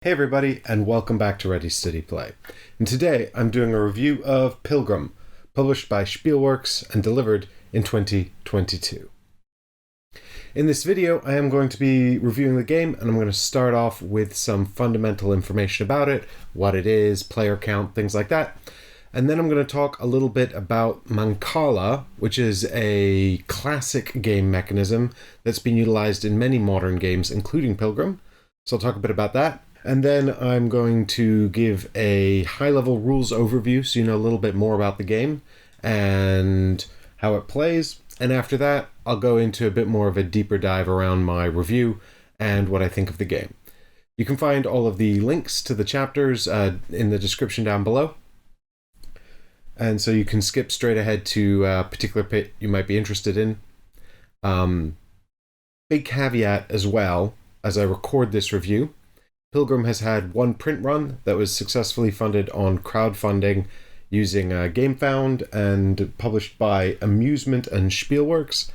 Hey everybody, and welcome back to Ready Steady Play. And today I'm doing a review of Pilgrim, published by Spielworks and delivered in 2022. In this video, I am going to be reviewing the game, and I'm going to start off with some fundamental information about it, what it is, player count, things like that. And then I'm going to talk a little bit about Mancala, which is a classic game mechanism that's been utilized in many modern games, including Pilgrim. So I'll talk a bit about that. And then I'm going to give a high-level rules overview so you know a little bit more about the game and how it plays. And after that, I'll go into a bit more of a deeper dive around my review and what I think of the game. You can find all of the links to the chapters in the description down below. And so you can skip straight ahead to a particular bit you might be interested in. Big caveat as well, as I record this review, Pilgrim has had one print run that was successfully funded on crowdfunding using GameFound and published by Amusement and Spielworks.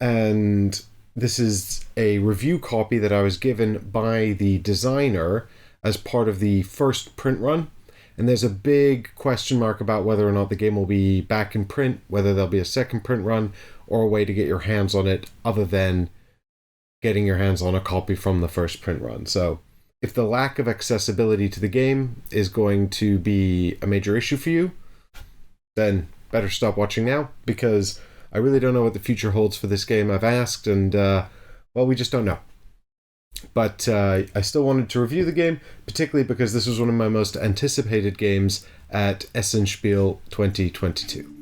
And this is a review copy that I was given by the designer as part of the first print run. And there's a big question mark about whether or not the game will be back in print, whether there'll be a second print run or a way to get your hands on it other than getting your hands on a copy from the first print run. So if the lack of accessibility to the game is going to be a major issue for you, then better stop watching now, because I really don't know what the future holds for this game. I've asked, and, well, we just don't know. But I still wanted to review the game, particularly because this was one of my most anticipated games at Essen Spiel 2022.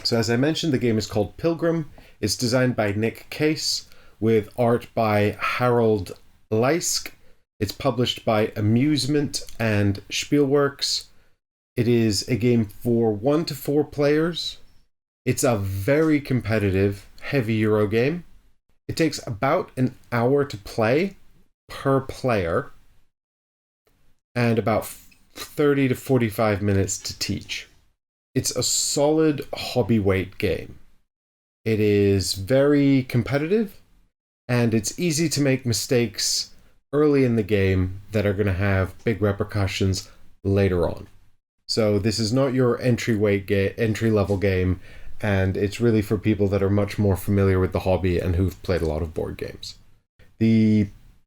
So as I mentioned, the game is called Pilgrim. It's designed by Nick Case with art by Harold Leisk. It's published by Amusement and Spielworks. It is a game for 1 to 4 players. It's a very competitive, heavy Euro game. It takes about an hour to play per player and about 30 to 45 minutes to teach. It's a solid hobby weight game. It is very competitive, and it's easy to make mistakes early in the game that are going to have big repercussions later on. So this is not your entry-level game, and it's really for people that are much more familiar with the hobby and who've played a lot of board games. The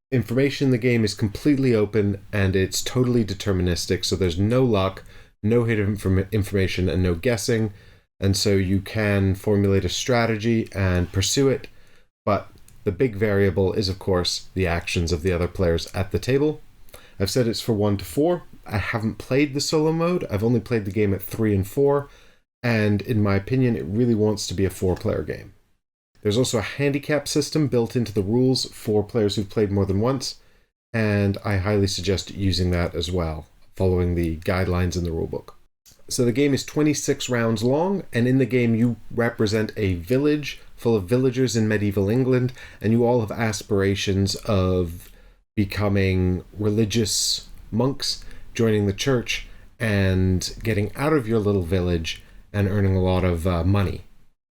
information in the game is completely open, and it's totally deterministic, so there's no luck, no hidden information, and no guessing, and so you can formulate a strategy and pursue it, but the big variable is, of course, the actions of the other players at the table. I've said it's for 1 to 4. I haven't played the solo mode. I've only played the game at 3 and 4, and in my opinion, it really wants to be a 4-player game. There's also a handicap system built into the rules for players who've played more than once, and I highly suggest using that as well, following the guidelines in the rulebook. So the game is 26 rounds long, and in the game you represent a village full of villagers in medieval England, and you all have aspirations of becoming religious monks, joining the church, and getting out of your little village and earning a lot of money.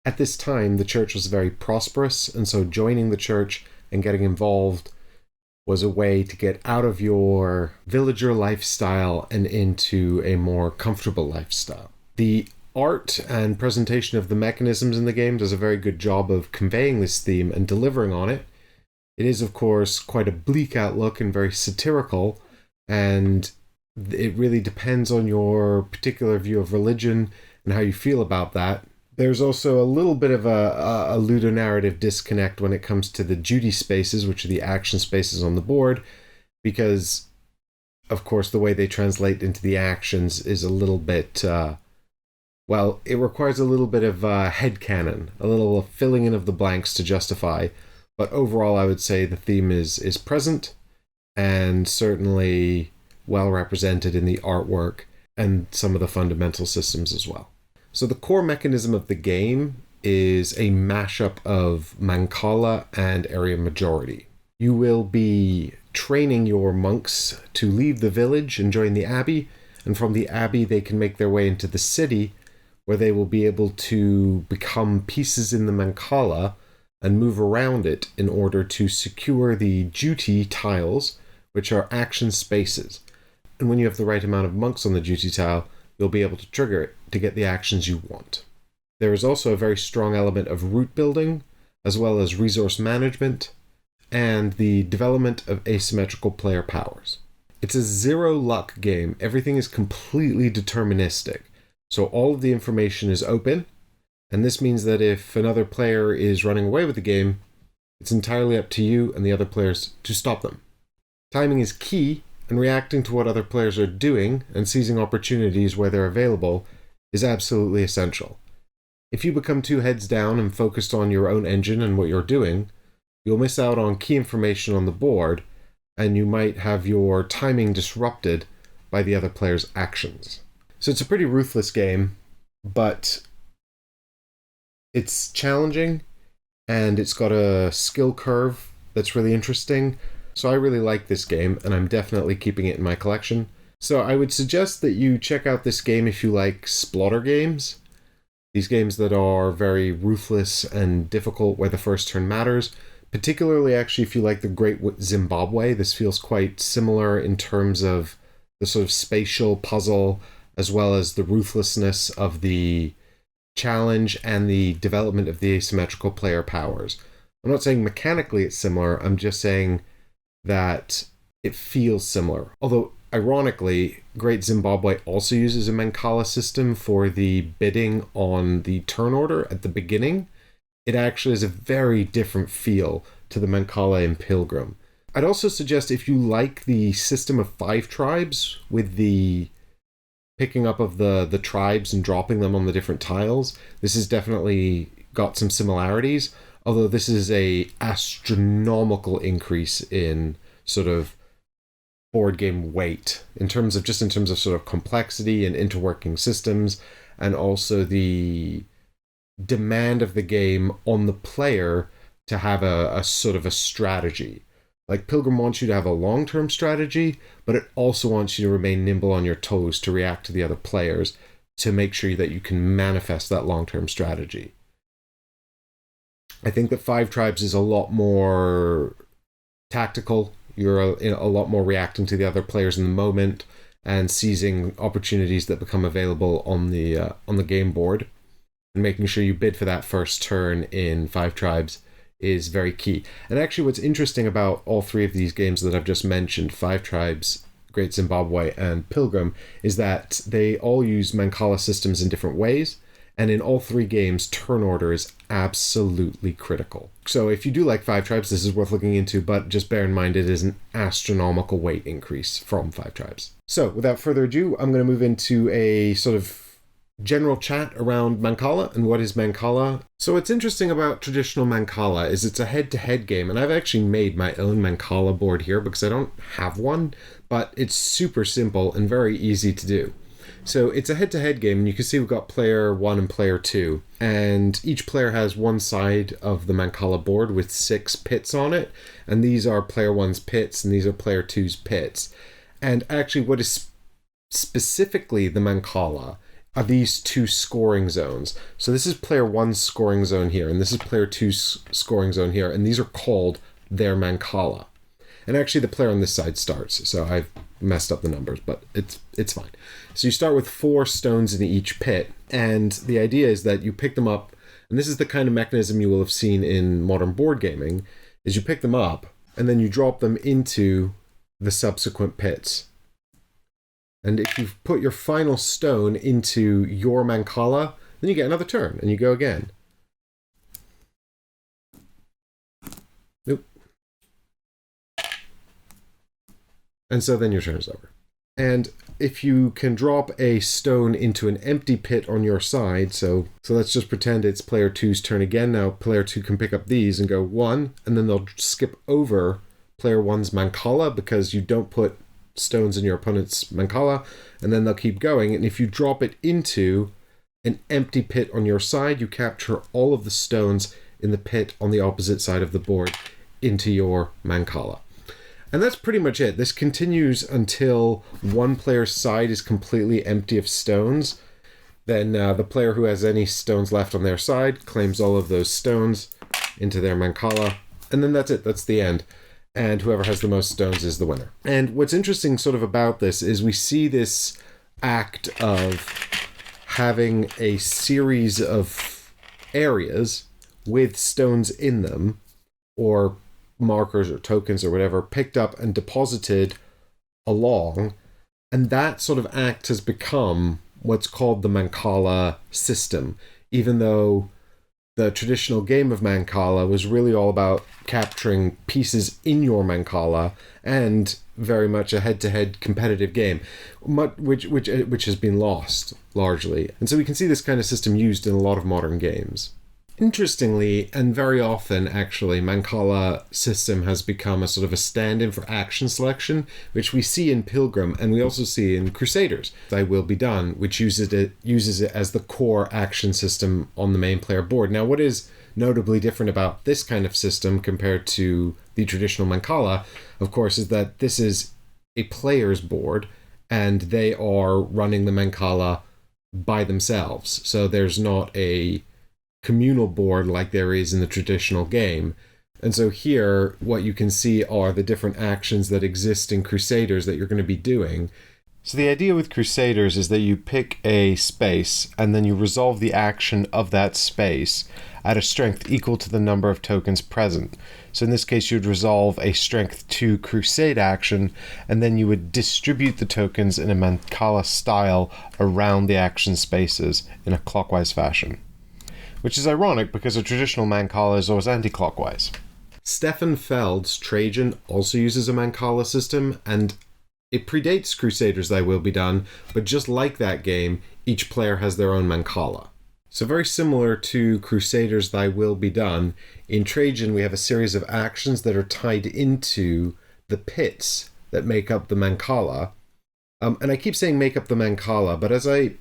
At this time, the church was very prosperous, and so joining the church and getting involved was a way to get out of your villager lifestyle and into a more comfortable lifestyle. The art and presentation of the mechanisms in the game does a very good job of conveying this theme and delivering on it. It is, of course, quite a bleak outlook and very satirical, and it really depends on your particular view of religion and how you feel about that. There's also a little bit of a ludonarrative disconnect when it comes to the duty spaces, which are the action spaces on the board, because, of course, the way they translate into the actions is a little bit, well, it requires a little bit of headcanon, a little filling in of the blanks to justify, but overall I would say the theme is present and certainly well represented in the artwork and some of the fundamental systems as well. So the core mechanism of the game is a mashup of Mancala and Area Majority. You will be training your monks to leave the village and join the abbey, and from the abbey they can make their way into the city, where they will be able to become pieces in the Mancala and move around it in order to secure the duty tiles, which are action spaces. And when you have the right amount of monks on the duty tile, you'll be able to trigger it to get the actions you want. There is also a very strong element of route building, as well as resource management, and the development of asymmetrical player powers. It's a zero luck game. Everything is completely deterministic. So all of the information is open, and this means that if another player is running away with the game, it's entirely up to you and the other players to stop them. Timing is key, and reacting to what other players are doing and seizing opportunities where they're available is absolutely essential. If you become too heads down and focused on your own engine and what you're doing, you'll miss out on key information on the board, and you might have your timing disrupted by the other player's actions. So it's a pretty ruthless game, but it's challenging, and it's got a skill curve that's really interesting. So I really like this game, and I'm definitely keeping it in my collection. So I would suggest that you check out this game if you like splatter games. These games that are very ruthless and difficult where the first turn matters. Particularly, actually, if you like the Great Zimbabwe, this feels quite similar in terms of the sort of spatial puzzle, as well as the ruthlessness of the challenge and the development of the asymmetrical player powers. I'm not saying mechanically it's similar, I'm just saying that it feels similar. Although, ironically, Great Zimbabwe also uses a Mancala system for the bidding on the turn order at the beginning. It actually is a very different feel to the Mancala in Pilgrim. I'd also suggest if you like the system of 5 tribes with the picking up of the tribes and dropping them on the different tiles, this has definitely got some similarities, although this is a astronomical increase in sort of board game weight in terms of sort of complexity and interworking systems, and also the demand of the game on the player to have a sort of a strategy. Like Pilgrim wants you to have a long-term strategy, but it also wants you to remain nimble on your toes to react to the other players to make sure that you can manifest that long-term strategy. I think that 5 tribes is a lot more tactical. You're a lot more reacting to the other players in the moment and seizing opportunities that become available on the game board. And making sure you bid for that first turn in 5 tribes is very key. And actually what's interesting about all 3 of these games that I've just mentioned, 5 tribes, Great Zimbabwe, and Pilgrim, is that they all use Mancala systems in different ways. And in all 3 games, turn order is absolutely critical. So if you do like 5 tribes, this is worth looking into, but just bear in mind it is an astronomical weight increase from 5 tribes. So without further ado, I'm going to move into a sort of general chat around Mancala and what is Mancala. So what's interesting about traditional Mancala is it's a head-to-head game, and I've actually made my own Mancala board here because I don't have one, but it's super simple and very easy to do. So it's a head-to-head game, and you can see we've got player 1 and player 2, and each player has one side of the Mancala board with 6 pits on it, and these are player 1's pits, and these are player 2's pits. And actually what is specifically the Mancala are these 2 scoring zones. So this is player 1's scoring zone here, and this is player 2's scoring zone here, and these are called their Mancala. And actually the player on this side starts, so I've messed up the numbers, but it's fine. So you start with 4 stones in each pit, and the idea is that you pick them up, and this is the kind of mechanism you will have seen in modern board gaming, is you pick them up, and then you drop them into the subsequent pits. And if you put your final stone into your Mancala, then you get another turn, and you go again. Nope. And so then your turn is over. And if you can drop a stone into an empty pit on your side, so let's just pretend it's player 2's turn again. Now player 2 can pick up these and go 1, and then they'll skip over player 1's Mancala because you don't put stones in your opponent's Mancala, and then they'll keep going. And if you drop it into an empty pit on your side, you capture all of the stones in the pit on the opposite side of the board into your Mancala. And that's pretty much it. This continues until one player's side is completely empty of stones. Then the player who has any stones left on their side claims all of those stones into their Mancala, and then that's it. That's the end. And whoever has the most stones is the winner. And what's interesting sort of about this is we see this act of having a series of areas with stones in them, or markers or tokens or whatever, picked up and deposited along. And that sort of act has become what's called the Mancala system, even though the traditional game of Mancala was really all about capturing pieces in your Mancala, and very much a head-to-head competitive game, which has been lost largely. And so we can see this kind of system used in a lot of modern games. Interestingly, and very often actually, Mancala system has become a sort of a stand-in for action selection, which we see in Pilgrim, and we also see in Crusaders. Thy Will Be Done, which uses it as the core action system on the main player board. Now, what is notably different about this kind of system compared to the traditional Mancala, of course, is that this is a player's board, and they are running the Mancala by themselves. So there's not a communal board like there is in the traditional game. And so here, what you can see are the different actions that exist in Crusaders that you're going to be doing. So the idea with Crusaders is that you pick a space and then you resolve the action of that space at a strength equal to the number of tokens present. So in this case, you'd resolve a strength 2 crusade action, and then you would distribute the tokens in a Mancala style around the action spaces in a clockwise fashion. Which is ironic because a traditional Mancala is always anti-clockwise. Stefan Feld's Trajan also uses a Mancala system, and it predates Crusaders Thy Will Be Done, but just like that game, each player has their own Mancala. So very similar to Crusaders Thy Will Be Done, in Trajan we have a series of actions that are tied into the pits that make up the Mancala. And I keep saying make up the Mancala, but as I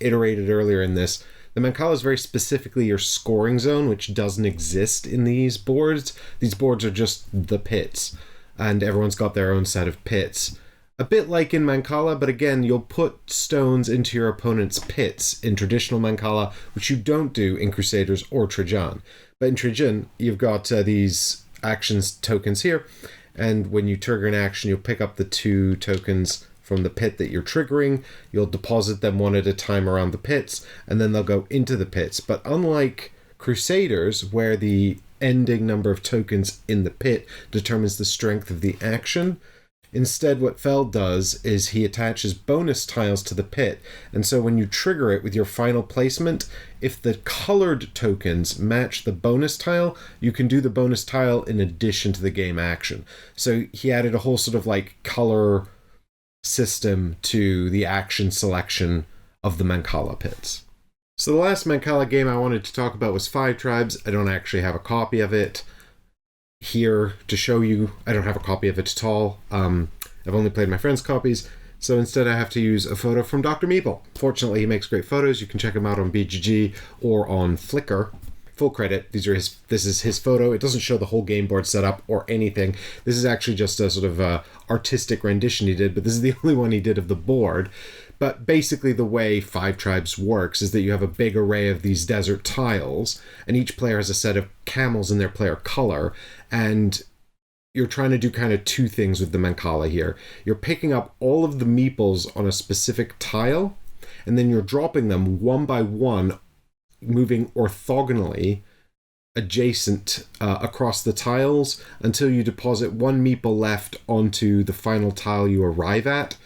iterated earlier in this, the Mancala is very specifically your scoring zone, which doesn't exist in these boards. These boards are just the pits, and everyone's got their own set of pits. A bit like in Mancala, but again, you'll put stones into your opponent's pits in traditional Mancala, which you don't do in Crusaders or Trajan. But in Trajan, you've got these actions tokens here, and when you trigger an action, you'll pick up the 2 tokens from the pit that you're triggering. You'll deposit them one at a time around the pits, and then they'll go into the pits. But unlike Crusaders, where the ending number of tokens in the pit determines the strength of the action, instead what Feld does is he attaches bonus tiles to the pit. And so when you trigger it with your final placement, if the colored tokens match the bonus tile, you can do the bonus tile in addition to the game action. So he added a whole sort of like color system to the action selection of the Mancala pits. So the last Mancala game I wanted to talk about was Five Tribes. I don't actually have a copy of it here to show you. I don't have a copy of it at all. I've only played my friends' copies, so instead I have to use a photo from Dr. Meeple. Fortunately, he makes great photos. You can check him out on BGG or on Flickr. Full credit, this is his photo. It doesn't show the whole game board setup or anything. This is actually just a sort of artistic rendition he did, but this is the only one he did of the board. But basically the way Five Tribes works is that you have a big array of these desert tiles, and each player has a set of camels in their player color, and you're trying to do kind of 2 things with the Mancala here. You're picking up all of the meeples on a specific tile, and then you're dropping them one by one, moving orthogonally adjacent across the tiles until you deposit 1 meeple left onto the final tile you arrive at.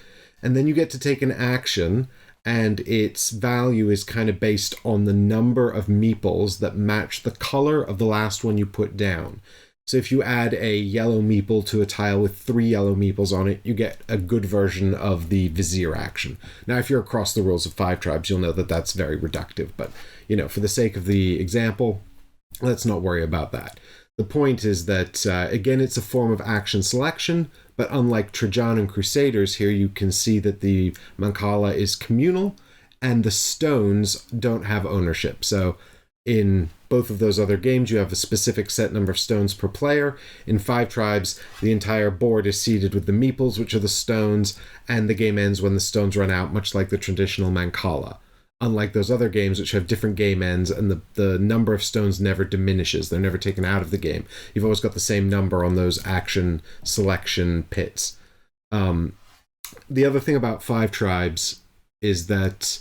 And then you get to take an action, and its value is kind of based on the number of meeples that match the color of the last one you put down. So if you add a yellow meeple to a tile with 3 yellow meeples on it, you get a good version of the Vizier action. Now, if you're across the rules of Five Tribes, you'll know that that's very reductive. But, for the sake of the example, let's not worry about that. The point is that, again, it's a form of action selection, but unlike Trajan and Crusaders, here you can see that the Mancala is communal, and the stones don't have ownership. So in both of those other games, you have a specific set number of stones per player. In Five Tribes, the entire board is seeded with the meeples, which are the stones, and the game ends when the stones run out, much like the traditional Mancala. unlike those other games which have different game ends, and the number of stones never diminishes. They're never taken out of the game. You've always got the same number on those action selection pits. The other thing about Five Tribes is that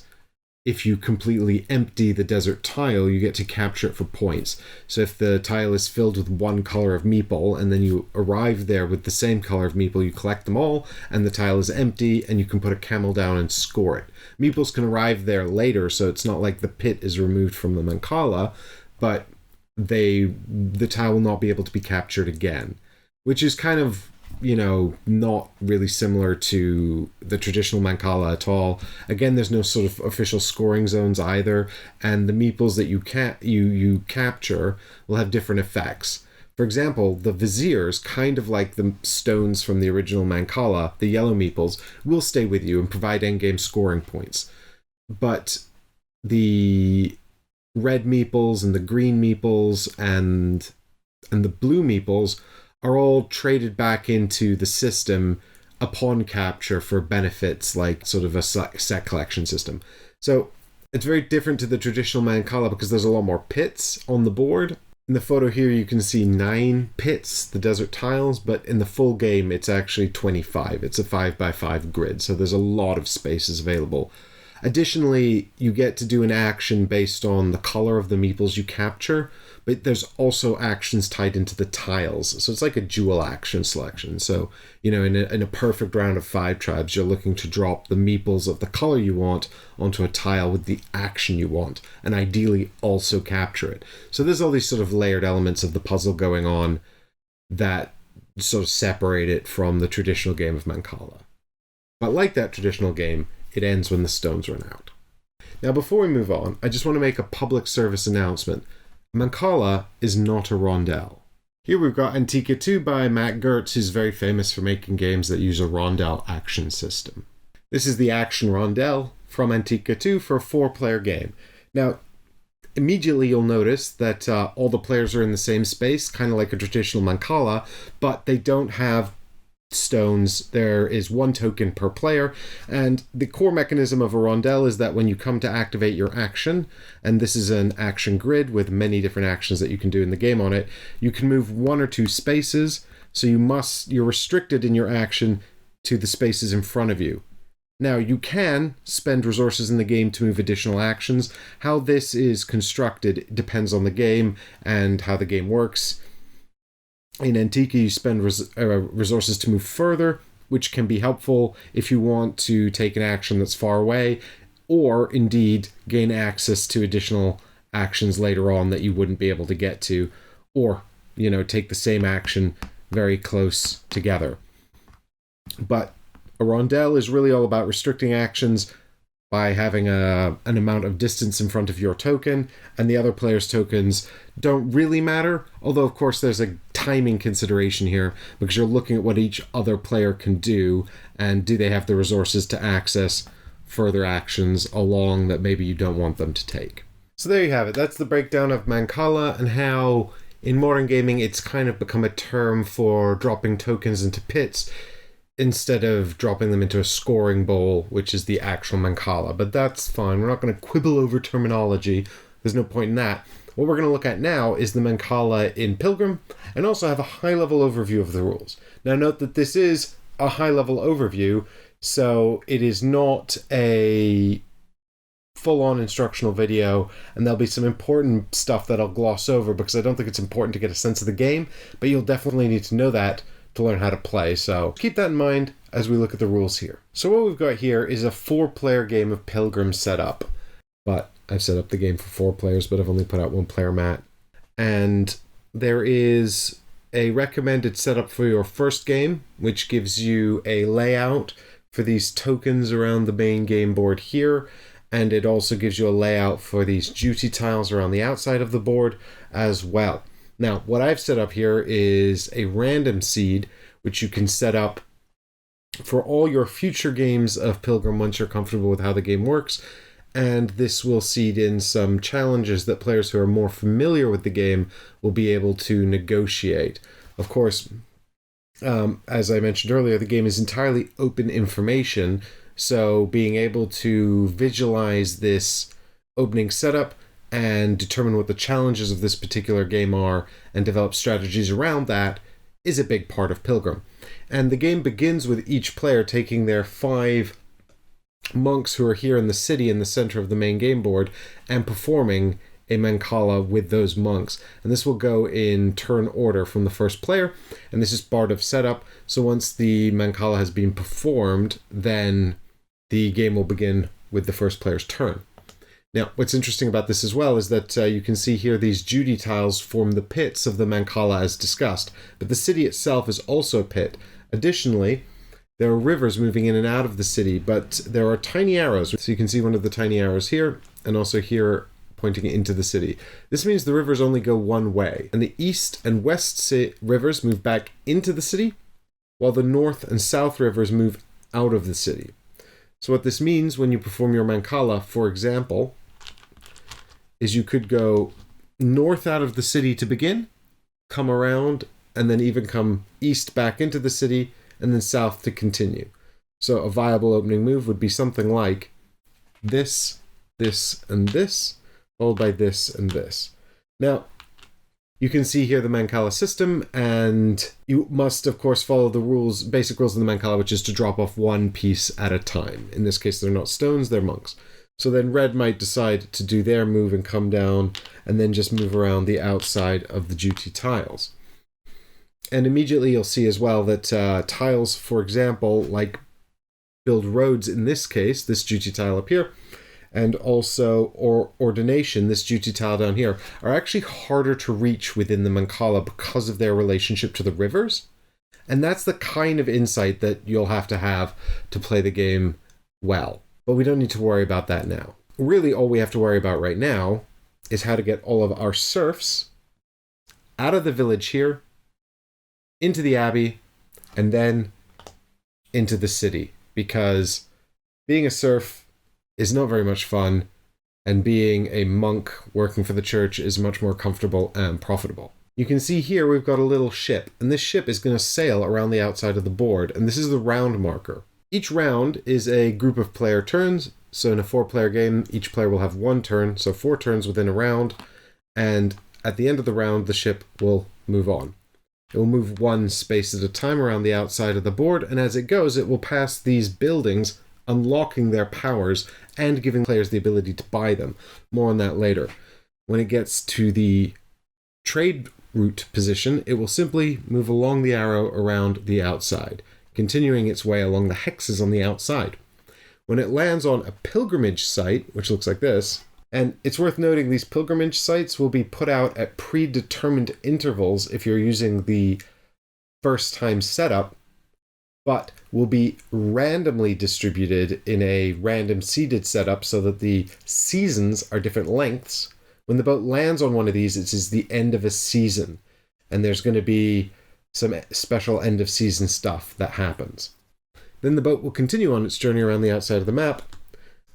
if you completely empty the desert tile, you get to capture it for points. So if the tile is filled with one color of meeple, and then you arrive there with the same color of meeple, you collect them all, and the tile is empty, and you can put a camel down and score it. Meeples can arrive there later, so it's not like the pit is removed from the Mancala, but the tile will not be able to be captured again, which is kind of, not really similar to the traditional Mancala at all. Again, there's no sort of official scoring zones either, and the meeples that you capture will have different effects. For example, the viziers, kind of like the stones from the original Mancala, the yellow meeples, will stay with you and provide endgame scoring points. But the red meeples and the green meeples and the blue meeples are all traded back into the system upon capture for benefits, like sort of a set collection system. So it's very different to the traditional Mancala because there's a lot more pits on the board. In the photo here, you can see 9 pits, the desert tiles, but in the full game, it's actually 25. It's a 5x5 grid, so there's a lot of spaces available. Additionally, you get to do an action based on the color of the meeples you capture, but there's also actions tied into the tiles. So it's like a dual action selection. So, in a perfect round of Five Tribes, you're looking to drop the meeples of the color you want onto a tile with the action you want, and ideally also capture it. So there's all these sort of layered elements of the puzzle going on that sort of separate it from the traditional game of Mancala. But like that traditional game, it ends when the stones run out. Now, before we move on, I just want to make a public service announcement. Mancala is not a rondel. Here we've got Antica 2 by Matt Gertz, who's very famous for making games that use a rondel action system. This is the action rondel from Antica 2 for a 4-player game. Now, immediately you'll notice that all the players are in the same space, kind of like a traditional Mancala, but they don't have stones. There is 1 token per player, and the core mechanism of a rondel is that when you come to activate your action, and this is an action grid with many different actions that you can do in the game on it, you can move 1 or 2 spaces, so you're restricted in your action to the spaces in front of you. Now, you can spend resources in the game to move additional actions. How this is constructed depends on the game and how the game works. In Antica, you spend resources to move further, which can be helpful if you want to take an action that's far away, or indeed gain access to additional actions later on that you wouldn't be able to get to, or, take the same action very close together. But a rondel is really all about restricting actions by having an amount of distance in front of your token, and the other player's tokens don't really matter, although of course there's a timing consideration here, because you're looking at what each other player can do, and do they have the resources to access further actions along that maybe you don't want them to take. So there you have it. That's the breakdown of Mancala and how in modern gaming it's kind of become a term for dropping tokens into pits instead of dropping them into a scoring bowl, which is the actual Mancala. But that's fine. We're not going to quibble over terminology. There's no point in that. What we're going to look at now is the Mancala in Pilgrim, and also have a high-level overview of the rules. Now note that this is a high-level overview, so it is not a full-on instructional video, and there'll be some important stuff that I'll gloss over because I don't think it's important to get a sense of the game, but you'll definitely need to know that to learn how to play, so keep that in mind as we look at the rules here. So what we've got here is a 4-player game of Pilgrim set up, but I've set up the game for 4 players, but I've only put out 1 player mat. And there is a recommended setup for your first game, which gives you a layout for these tokens around the main game board here, and it also gives you a layout for these duty tiles around the outside of the board as well. Now, what I've set up here is a random seed, which you can set up for all your future games of Pilgrim once you're comfortable with how the game works. And this will seed in some challenges that players who are more familiar with the game will be able to negotiate. Of course, as I mentioned earlier, the game is entirely open information, So being able to visualize this opening setup and determine what the challenges of this particular game are and develop strategies around that is a big part of Pilgrim. And the game begins with each player taking their 5 monks who are here in the city in the center of the main game board and performing a Mancala with those monks. And this will go in turn order from the first player, and this is part of setup. So once the Mancala has been performed, then the game will begin with the first player's turn. Now, what's interesting about this as well is that you can see here these duty tiles form the pits of the Mancala as discussed, but the city itself is also a pit. Additionally, there are rivers moving in and out of the city, but there are tiny arrows. So you can see one of the tiny arrows here, and also here pointing into the city. This means the rivers only go one way, and the east and west rivers move back into the city, while the north and south rivers move out of the city. So what this means when you perform your Mancala, for example, is you could go north out of the city to begin, come around, and then even come east back into the city, and then south to continue. So a viable opening move would be something like this, this, and this, followed by this and this. Now, you can see here the Mancala system, and you must, of course, follow the rules, basic rules of the Mancala, which is to drop off one piece at a time. In this case, they're not stones, they're monks. So then red might decide to do their move and come down, and then just move around the outside of the duty tiles. And immediately you'll see as well that tiles, for example, like build roads in this case, this duty tile up here, and also ordination, this duty tile down here, are actually harder to reach within the Mancala because of their relationship to the rivers. And that's the kind of insight that you'll have to play the game well. But we don't need to worry about that now. Really, all we have to worry about right now is how to get all of our serfs out of the village here, into the abbey, and then into the city. Because being a serf is not very much fun, and being a monk working for the church is much more comfortable and profitable. You can see here we've got a little ship, and this ship is going to sail around the outside of the board, and this is the round marker. Each round is a group of player turns, so in a 4-player game, each player will have 1 turn, so 4 turns within a round, and at the end of the round, the ship will move on. It will move 1 space at a time around the outside of the board, and as it goes, it will pass these buildings, unlocking their powers and giving players the ability to buy them. More on that later. When it gets to the trade route position, it will simply move along the arrow around the outside, continuing its way along the hexes on the outside. When it lands on a pilgrimage site, which looks like this, and it's worth noting these pilgrimage sites will be put out at predetermined intervals if you're using the first time setup, but will be randomly distributed in a random seeded setup so that the seasons are different lengths. When the boat lands on one of these, it is the end of a season, and there's going to be some special end of season stuff that happens. Then the boat will continue on its journey around the outside of the map,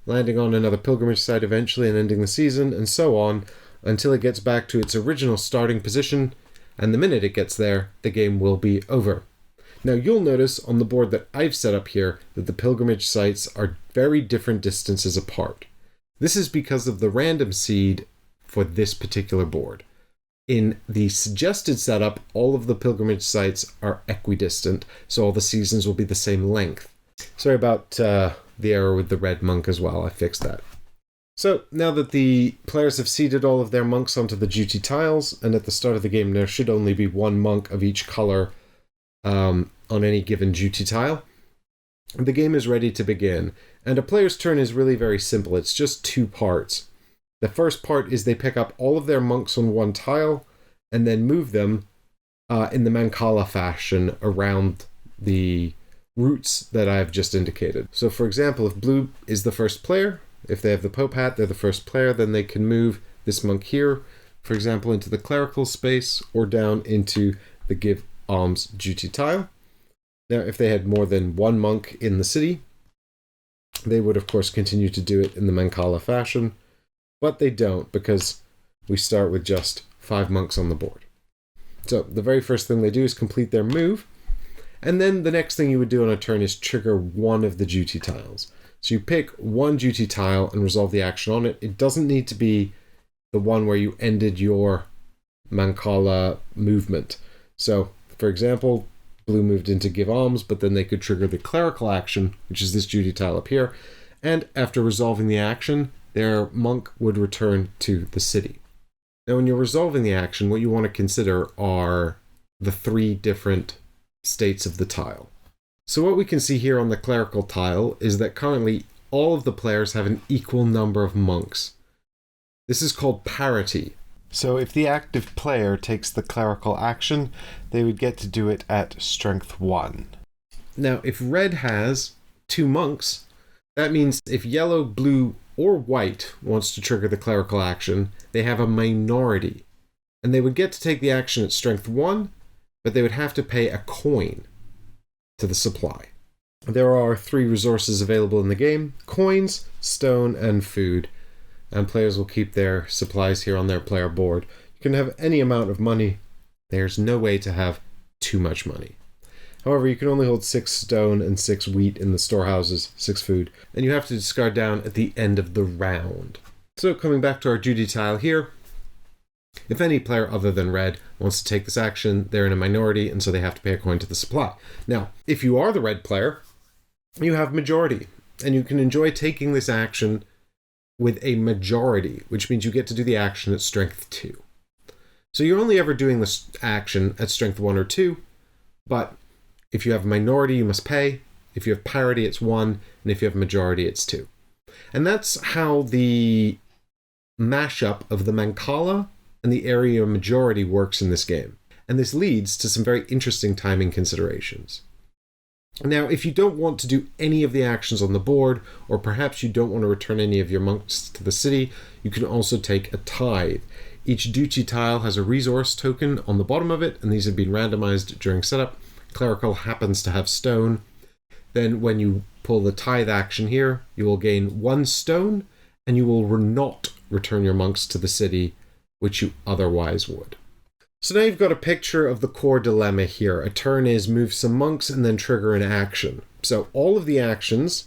landing on another pilgrimage site eventually and ending the season, and so on, until it gets back to its original starting position, and the minute it gets there, the game will be over. Now you'll notice on the board that I've set up here that the pilgrimage sites are very different distances apart. This is because of the random seed for this particular board. In the suggested setup, all of the pilgrimage sites are equidistant, so all the seasons will be the same length. Sorry about the error with the red monk as well, I fixed that. So now that the players have seeded all of their monks onto the duty tiles, and at the start of the game there should only be 1 monk of each color on any given duty tile, the game is ready to begin. And a player's turn is really very simple, it's just 2 parts. The first part is they pick up all of their monks on 1 tile and then move them in the Mancala fashion around the routes that I've just indicated. So for example, if blue is the first player, if they have the Pope hat, they're the first player, then they can move this monk here, for example, into the clerical space or down into the give alms duty tile. Now, if they had more than 1 monk in the city, they would of course continue to do it in the Mancala fashion. But they don't, because we start with just 5 monks on the board. So the very first thing they do is complete their move, And then the next thing you would do on a turn is trigger one of the duty tiles. So you pick one duty tile and resolve the action on it. It doesn't need to be the one where you ended your Mancala movement. So, for example, blue moved in to give alms, but then they could trigger the clerical action, which is this duty tile up here. And after resolving the action, their monk would return to the city. Now, when you're resolving the action, what you want to consider are the three different states of the tile. So what we can see here on the clerical tile is that currently all of the players have an equal number of monks. This is called parity. So if the active player takes the clerical action, they would get to do it at strength 1. Now, if red has 2 monks, that means if yellow, blue, or white wants to trigger the clerical action, they have a minority. And they would get to take the action at strength 1, but they would have to pay a coin to the supply. There are 3 resources available in the game: coins, stone, and food. And players will keep their supplies here on their player board. You can have any amount of money. There's no way to have too much money. However, you can only hold 6 stone and 6 wheat in the storehouses, 6 food, and you have to discard down at the end of the round. So coming back to our duty tile here, if any player other than red wants to take this action, they're in a minority, and so they have to pay a coin to the supply. Now, if you are the red player, you have majority, and you can enjoy taking this action with a majority, which means you get to do the action at strength 2. So you're only ever doing this action at strength 1 or 2, but if you have a minority, you must pay. If you have parity, it's 1, and if you have majority, it's 2. And that's how the mashup of the Mancala and the area majority works in this game. And this leads to some very interesting timing considerations. Now, if you don't want to do any of the actions on the board, or perhaps you don't want to return any of your monks to the city, you can also take a tithe. Each duty tile has a resource token on the bottom of it, and these have been randomized during setup. Clerical happens to have stone. Then when you pull the tithe action here, you will gain 1 stone, and you will not return your monks to the city, which you otherwise would. So now you've got a picture of the core dilemma here. A turn is move some monks and then trigger an action. So all of the actions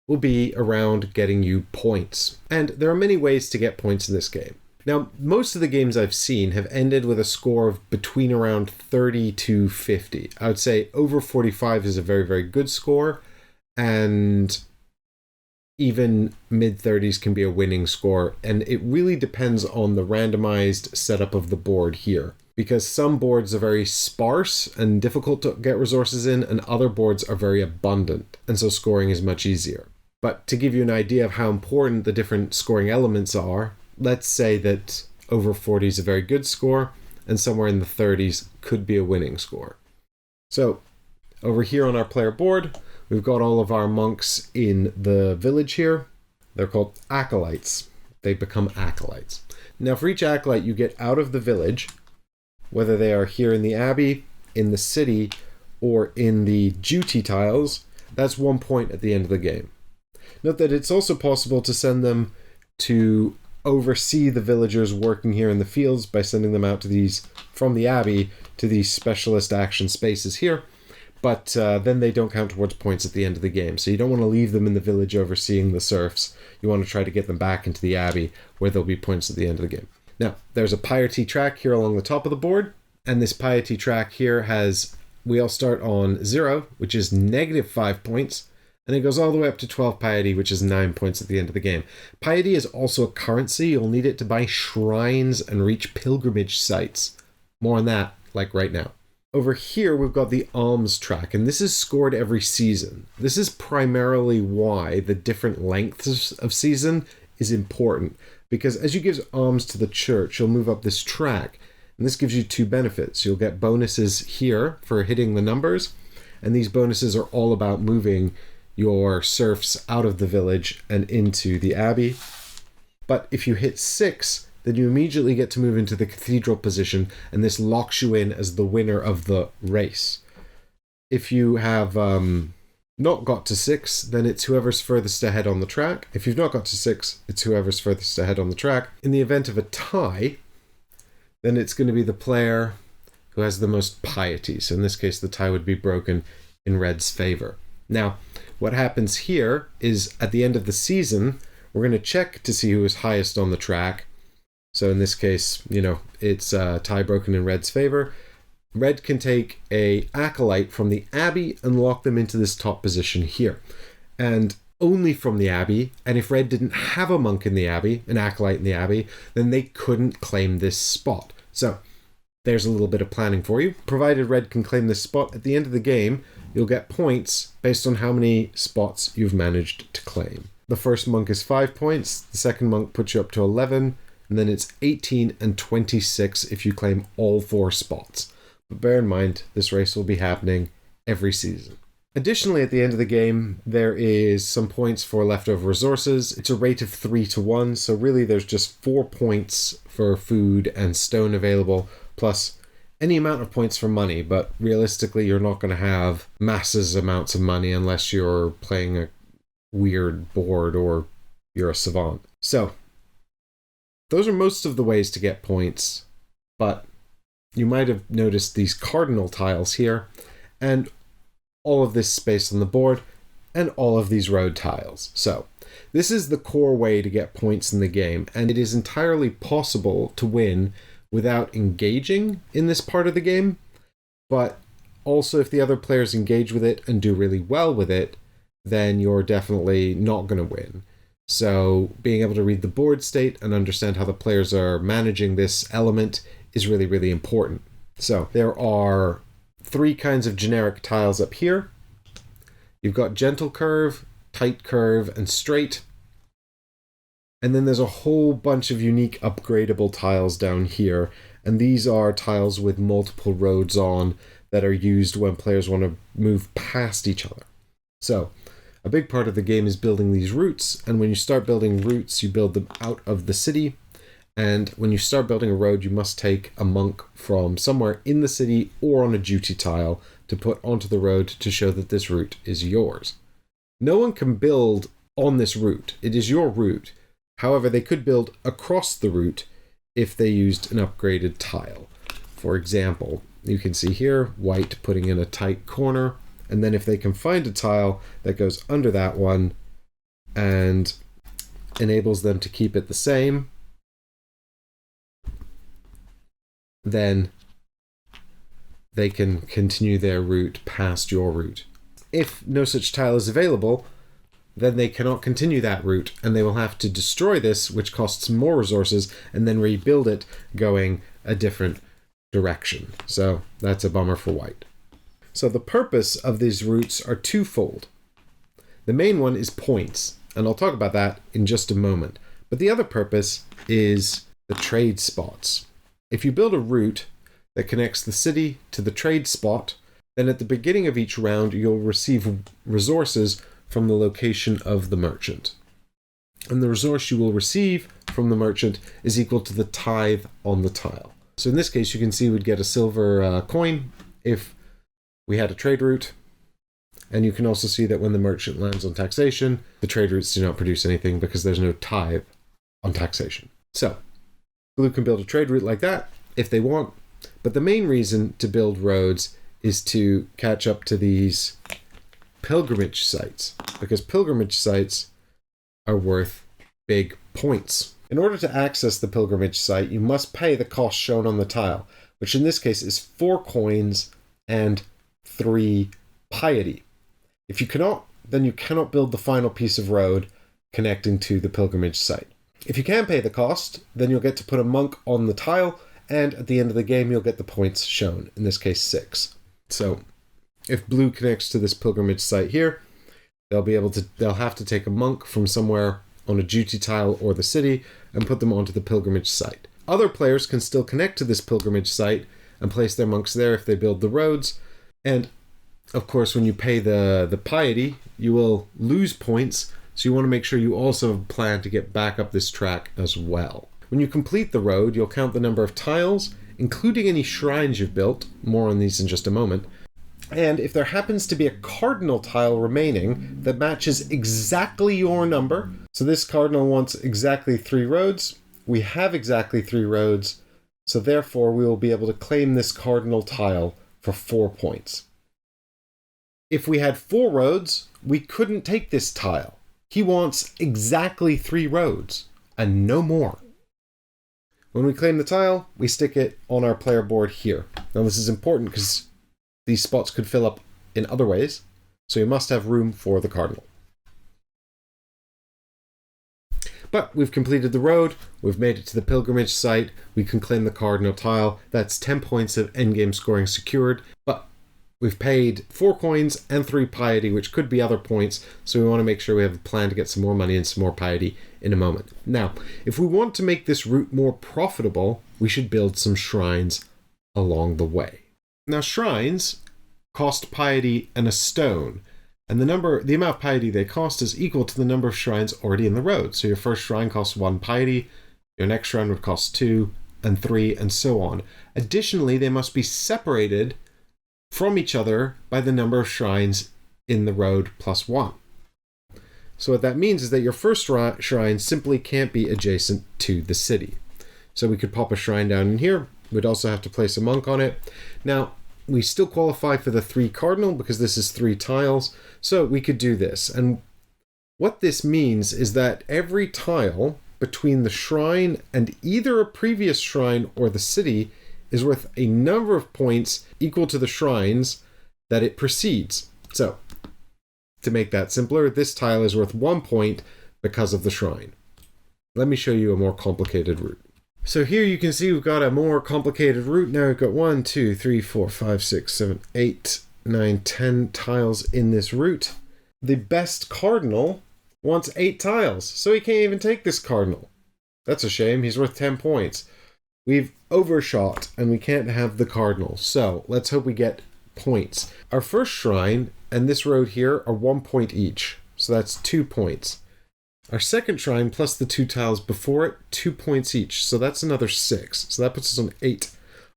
will be around getting you points. And there are many ways to get points in this game. Now, most of the games I've seen have ended with a score of between around 30 to 50. I would say over 45 is a very, very good score, and even mid-30s can be a winning score, and it really depends on the randomized setup of the board here. Because some boards are very sparse and difficult to get resources in, and other boards are very abundant, and so scoring is much easier. But to give you an idea of how important the different scoring elements are, let's say that over 40 is a very good score, and somewhere in the 30s could be a winning score. So, over here on our player board, we've got all of our monks in the village here. They're called acolytes. They become acolytes. Now, for each acolyte you get out of the village, whether they are here in the abbey, in the city, or in the duty tiles, that's 1 point at the end of the game. Note that it's also possible to send them to oversee the villagers working here in the fields by sending them out to these, from the abbey, to these specialist action spaces here, but then they don't count towards points at the end of the game. So you don't want to leave them in the village overseeing the serfs. You want to try to get them back into the abbey, where there'll be points at the end of the game. Now, there's a piety track here along the top of the board, and this piety track here has, we all start on 0, which is -5 points, and it goes all the way up to 12 piety, which is 9 points at the end of the game. Piety is also a currency. You'll need it to buy shrines and reach pilgrimage sites. More on that, like right now. Over here, we've got the alms track, and this is scored every season. This is primarily why the different lengths of season is important, because as you give alms to the church, you'll move up this track, and this gives you 2 benefits. You'll get bonuses here for hitting the numbers, and these bonuses are all about moving your serfs out of the village and into the abbey. But if you hit 6, then you immediately get to move into the cathedral position, and this locks you in as the winner of the race. If you have not got to 6, then it's whoever's furthest ahead on the track. If you've not got to 6, it's whoever's furthest ahead on the track. In the event of a tie, then it's going to be the player who has the most piety. So in this case, the tie would be broken in red's favor. Now, what happens here is at the end of the season, we're going to check to see who is highest on the track. So in this case, it's tie broken in red's favor. Red can take a acolyte from the abbey and lock them into this top position here. And only from the abbey, and if red didn't have a monk in the abbey, an acolyte in the abbey, then they couldn't claim this spot. So there's a little bit of planning for you. Provided red can claim this spot, at the end of the game, you'll get points based on how many spots you've managed to claim. The first monk is 5 points, the second monk puts you up to 11, and then it's 18 and 26 if you claim all 4 spots. But bear in mind, this race will be happening every season. Additionally, at the end of the game, there is some points for leftover resources. It's a rate of 3-1, so really there's just 4 points for food and stone available, plus any amount of points for money, but realistically you're not going to have masses amounts of money unless you're playing a weird board or you're a savant. So, those are most of the ways to get points, but you might have noticed these cardinal tiles here, and all of this space on the board, and all of these road tiles. So, this is the core way to get points in the game, and it is entirely possible to win without engaging in this part of the game, but also if the other players engage with it and do really well with it, then you're definitely not going to win. So being able to read the board state and understand how the players are managing this element is really, really important. So there are 3 kinds of generic tiles up here. You've got gentle curve, tight curve, and straight. And then there's a whole bunch of unique upgradable tiles down here. And these are tiles with multiple roads on that are used when players want to move past each other. So a big part of the game is building these routes. And when you start building routes, you build them out of the city. And when you start building a road, you must take a monk from somewhere in the city or on a duty tile to put onto the road to show that this route is yours. No one can build on this route. It is your route. However, they could build across the route if they used an upgraded tile. For example, you can see here, white putting in a tight corner, and then if they can find a tile that goes under that one and enables them to keep it the same, then they can continue their route past your route. If no such tile is available, then they cannot continue that route, and they will have to destroy this, which costs more resources, and then rebuild it going a different direction. So that's a bummer for white. So the purpose of these routes are twofold. The main one is points, and I'll talk about that in just a moment. But the other purpose is the trade spots. If you build a route that connects the city to the trade spot, then at the beginning of each round, you'll receive resources from the location of the merchant. And the resource you will receive from the merchant is equal to the tithe on the tile. So in this case, you can see we'd get a silver coin if we had a trade route. And you can also see that when the merchant lands on taxation, the trade routes do not produce anything because there's no tithe on taxation. So blue can build a trade route like that if they want. But the main reason to build roads is to catch up to these pilgrimage sites, because pilgrimage sites are worth big points. In order to access the pilgrimage site, you must pay the cost shown on the tile, which in this case is 4 coins and 3 piety. If you cannot, then you cannot build the final piece of road connecting to the pilgrimage site. If you can pay the cost, then you'll get to put a monk on the tile, and at the end of the game, you'll get the points shown, in this case 6. So if blue connects to this pilgrimage site here, they'll have to take a monk from somewhere on a duty tile or the city and put them onto the pilgrimage site. Other players can still connect to this pilgrimage site and place their monks there if they build the roads. And of course, when you pay the piety, you will lose points, so you want to make sure you also plan to get back up this track as well. When you complete the road, you'll count the number of tiles, including any shrines you've built. More on these in just a moment. And if there happens to be a cardinal tile remaining that matches exactly your number, so this cardinal wants exactly 3 roads, we have exactly 3 roads, So therefore, we will be able to claim this cardinal tile for 4 points. If we had 4 roads, we couldn't take this tile. He wants exactly 3 roads, and no more. When we claim the tile, we stick it on our player board here. Now this is important because these spots could fill up in other ways, so you must have room for the cardinal. But we've completed the road, we've made it to the pilgrimage site, we can claim the cardinal tile. That's 10 points of endgame scoring secured, but we've paid 4 coins and 3 piety, which could be other points, so we want to make sure we have a plan to get some more money and some more piety in a moment. Now, if we want to make this route more profitable, we should build some shrines along the way. Now, shrines cost piety and a stone, and the amount of piety they cost is equal to the number of shrines already in the road. So your first shrine costs 1 piety, your next shrine would cost 2 and 3, and so on. Additionally, they must be separated from each other by the number of shrines in the road plus 1. So what that means is that your first shrine simply can't be adjacent to the city. So we could pop a shrine down in here. We'd also have to place a monk on it. Now, we still qualify for the 3 cardinal because this is 3 tiles. So we could do this. And what this means is that every tile between the shrine and either a previous shrine or the city is worth a number of points equal to the shrines that it precedes. So, to make that simpler, this tile is worth 1 point because of the shrine. Let me show you a more complicated route. So here you can see we've got a more complicated route. Now we've got 1, 2, 3, 4, 5, 6, 7, 8, 9, 10 tiles in this route. The best cardinal wants 8 tiles, so he can't even take this cardinal. That's a shame, he's worth 10 points. We've overshot and we can't have the cardinal, so let's hope we get points. Our first shrine and this road here are 1 point each, so that's 2 points. Our second shrine plus the 2 tiles before it, 2 points each, so that's another 6, so that puts us on 8.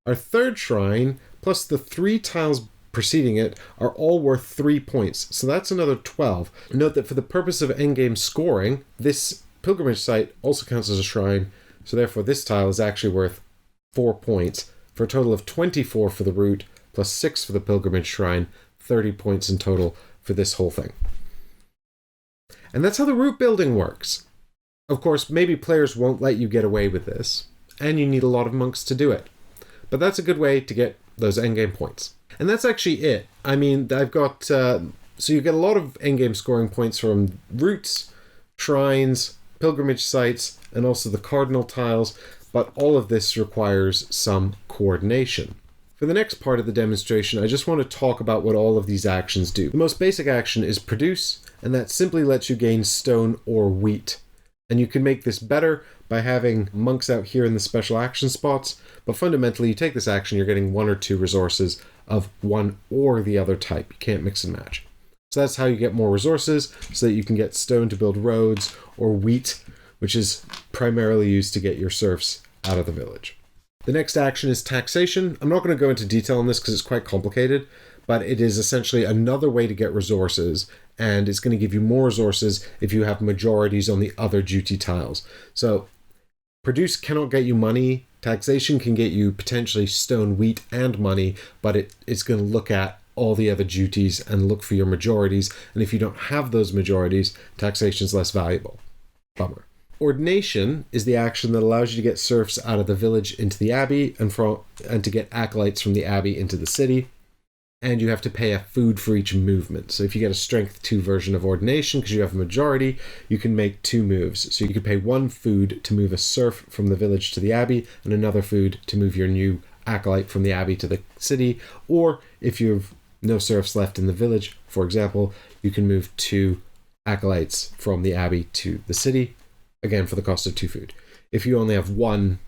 Our third shrine plus the 3 tiles preceding it are all worth 3 points, so that's another 12. Note that for the purpose of endgame scoring, this pilgrimage site also counts as a shrine, so therefore this tile is actually worth 4 points, for a total of 24 for the route, plus 6 for the pilgrimage shrine, 30 points in total for this whole thing. And that's how the route building works. Of course, maybe players won't let you get away with this, and you need a lot of monks to do it. But that's a good way to get those endgame points. And that's actually it. I mean, I've got... so you get a lot of endgame scoring points from routes, shrines, pilgrimage sites, and also the cardinal tiles, but all of this requires some coordination. For the next part of the demonstration, I just want to talk about what all of these actions do. The most basic action is produce, and that simply lets you gain stone or wheat. And you can make this better by having monks out here in the special action spots, but fundamentally you take this action, you're getting 1 or 2 resources of one or the other type. You can't mix and match. So that's how you get more resources, so that you can get stone to build roads, or wheat, which is primarily used to get your serfs out of the village. The next action is taxation. I'm not going to go into detail on this because it's quite complicated, but it is essentially another way to get resources, and it's going to give you more resources if you have majorities on the other duty tiles. So produce cannot get you money. Taxation can get you potentially stone, wheat, and money, but it's going to look at all the other duties and look for your majorities, and if you don't have those majorities, taxation is less valuable. Bummer. Ordination is the action that allows you to get serfs out of the village into the abbey and to get acolytes from the abbey into the city. And you have to pay a food for each movement. So if you get a strength 2 version of ordination, because you have a majority, you can make 2 moves. So you could pay 1 food to move a serf from the village to the abbey, and another food to move your new acolyte from the abbey to the city. Or if you have no serfs left in the village, for example, you can move 2 acolytes from the abbey to the city. Again, for the cost of 2 food. If you only have 1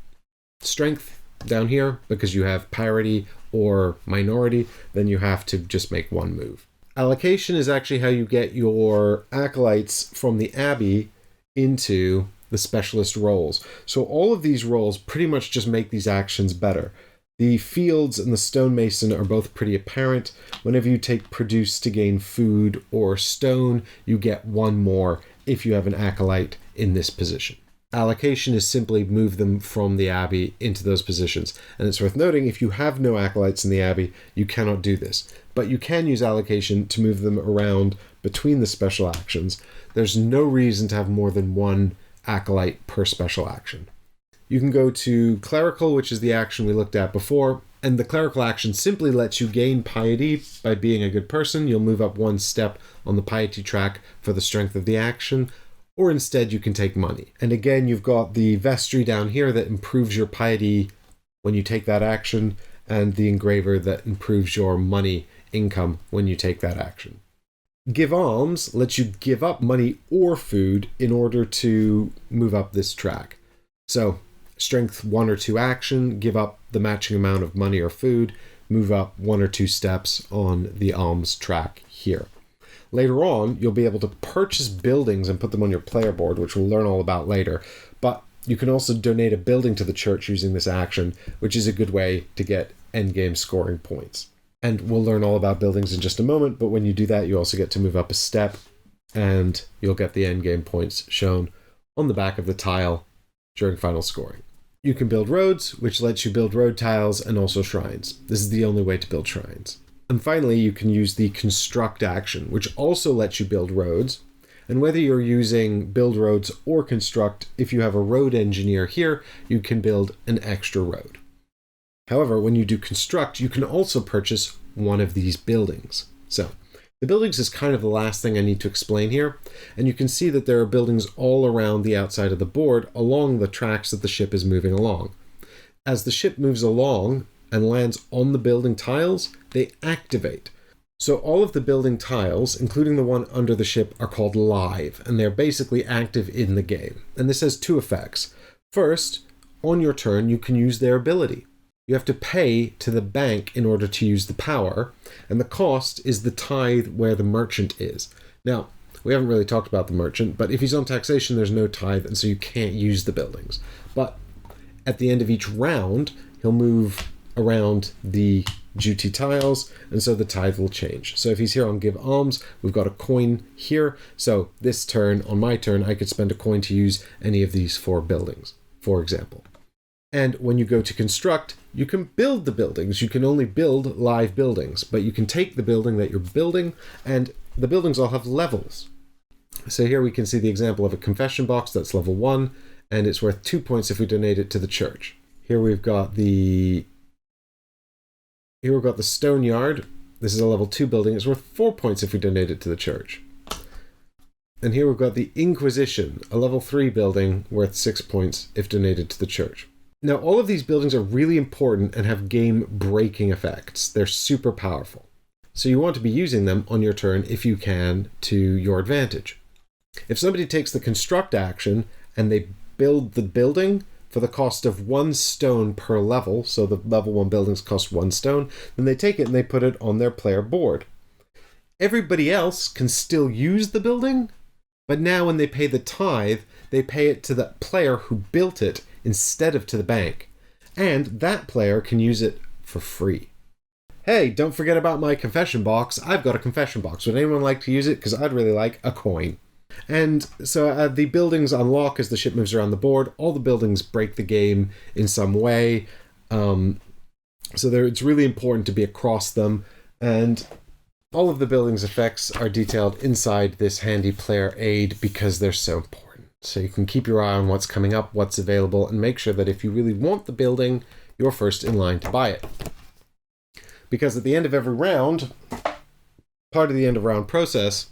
strength down here, because you have parity or minority, then you have to just make 1 move. Allocation is actually how you get your acolytes from the abbey into the specialist roles. So all of these roles pretty much just make these actions better. The fields and the stonemason are both pretty apparent. Whenever you take produce to gain food or stone, you get 1 more if you have an acolyte in this position. Allocation is simply move them from the abbey into those positions. And it's worth noting, if you have no acolytes in the abbey, you cannot do this. But you can use allocation to move them around between the special actions. There's no reason to have more than one acolyte per special action. You can go to clerical, which is the action we looked at before, and the clerical action simply lets you gain piety by being a good person. You'll move up one step on the piety track for the strength of the action, or instead you can take money. And again, you've got the vestry down here that improves your piety when you take that action, and the engraver that improves your money income when you take that action. Give alms lets you give up money or food in order to move up this track. So, strength 1 or 2 action, give up the matching amount of money or food, move up 1 or 2 steps on the alms track here. Later on, you'll be able to purchase buildings and put them on your player board, which we'll learn all about later. But you can also donate a building to the church using this action, which is a good way to get endgame scoring points. And we'll learn all about buildings in just a moment, but when you do that, you also get to move up a step, and you'll get the endgame points shown on the back of the tile during final scoring. You can build roads, which lets you build road tiles and also shrines. This is the only way to build shrines. And finally, you can use the construct action, which also lets you build roads. And whether you're using build roads or construct, if you have a road engineer here, you can build an extra road. However, when you do construct, you can also purchase one of these buildings. So, the buildings is kind of the last thing I need to explain here. And you can see that there are buildings all around the outside of the board along the tracks that the ship is moving along. As the ship moves along and lands on the building tiles, they activate. So all of the building tiles, including the one under the ship, are called live, and they're basically active in the game. And this has 2 effects. First, on your turn, you can use their ability. You have to pay to the bank in order to use the power, and the cost is the tithe where the merchant is. Now, we haven't really talked about the merchant, but if he's on taxation, there's no tithe, and so you can't use the buildings. But at the end of each round, he'll move around the duty tiles, and so the tithe will change. So if he's here on give alms, we've got a coin here. So this turn, on my turn, I could spend a coin to use any of these 4 buildings, for example. And when you go to construct, you can build the buildings. You can only build live buildings, but you can take the building that you're building, and the buildings all have levels. So here we can see the example of a confession box that's level 1, and it's worth 2 points if we donate it to the church. Here we've got the stone yard. This is a level 2 building. It's worth 4 points if we donate it to the church. And here we've got the Inquisition, a level 3 building worth 6 points if donated to the church. Now, all of these buildings are really important and have game-breaking effects. They're super powerful. So you want to be using them on your turn if you can to your advantage. If somebody takes the construct action and they build the building for the cost of 1 stone per level, so the level 1 buildings cost 1 stone, then they take it and they put it on their player board. Everybody else can still use the building, but now when they pay the tithe, they pay it to the player who built it instead of to the bank. And that player can use it for free. Hey, don't forget about my confession box. I've got a confession box. Would anyone like to use it? Because I'd really like a coin. And so the buildings unlock as the ship moves around the board. All the buildings break the game in some way. It's really important to be across them. And all of the buildings' effects are detailed inside this handy player aid because they're so important. So you can keep your eye on what's coming up, what's available, and make sure that if you really want the building, you're first in line to buy it. Because at the end of every round, part of the end of round process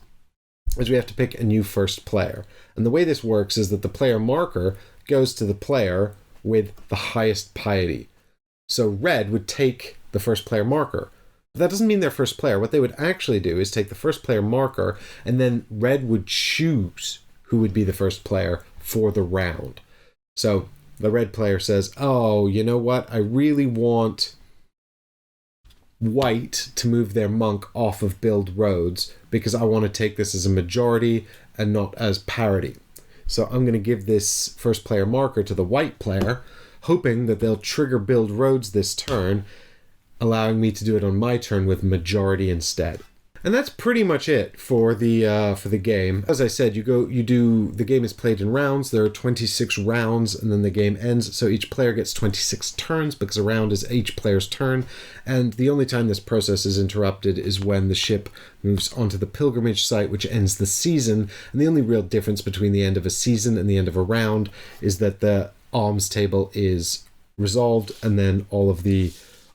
is we have to pick a new first player. And the way this works is that the player marker goes to the player with the highest piety. So red would take the first player marker. But that doesn't mean they're first player. What they would actually do is take the first player marker, and then red would choose who would be the first player for the round. So the red player says, oh, you know what? I really want white to move their monk off of build roads because I want to take this as a majority and not as parity. So I'm going to give this first player marker to the white player, hoping that they'll trigger build roads this turn, allowing me to do it on my turn with majority instead. And that's pretty much it for the game. As I said, the game is played in rounds. There are 26 rounds, and then the game ends. So each player gets 26 turns because a round is each player's turn. And the only time this process is interrupted is when the ship moves onto the pilgrimage site, which ends the season. And the only real difference between the end of a season and the end of a round is that the alms table is resolved, and then all of the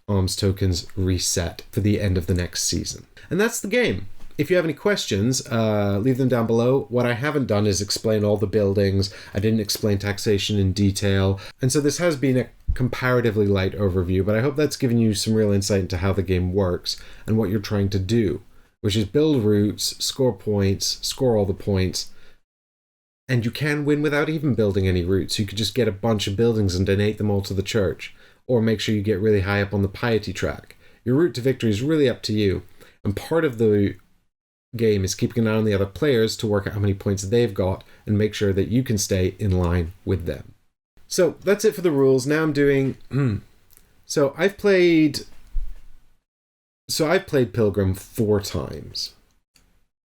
alms tokens reset for the end of the next season. And that's the game. If you have any questions, leave them down below. What I haven't done is explain all the buildings. I didn't explain taxation in detail. And so this has been a comparatively light overview, but I hope that's given you some real insight into how the game works and what you're trying to do, which is build routes, score points, score all the points. And you can win without even building any routes. You could just get a bunch of buildings and donate them all to the church, or make sure you get really high up on the piety track. Your route to victory is really up to you. And part of the game is keeping an eye on the other players to work out how many points they've got and make sure that you can stay in line with them. So that's it for the rules. Now I'm doing... So I've played Pilgrim 4 times.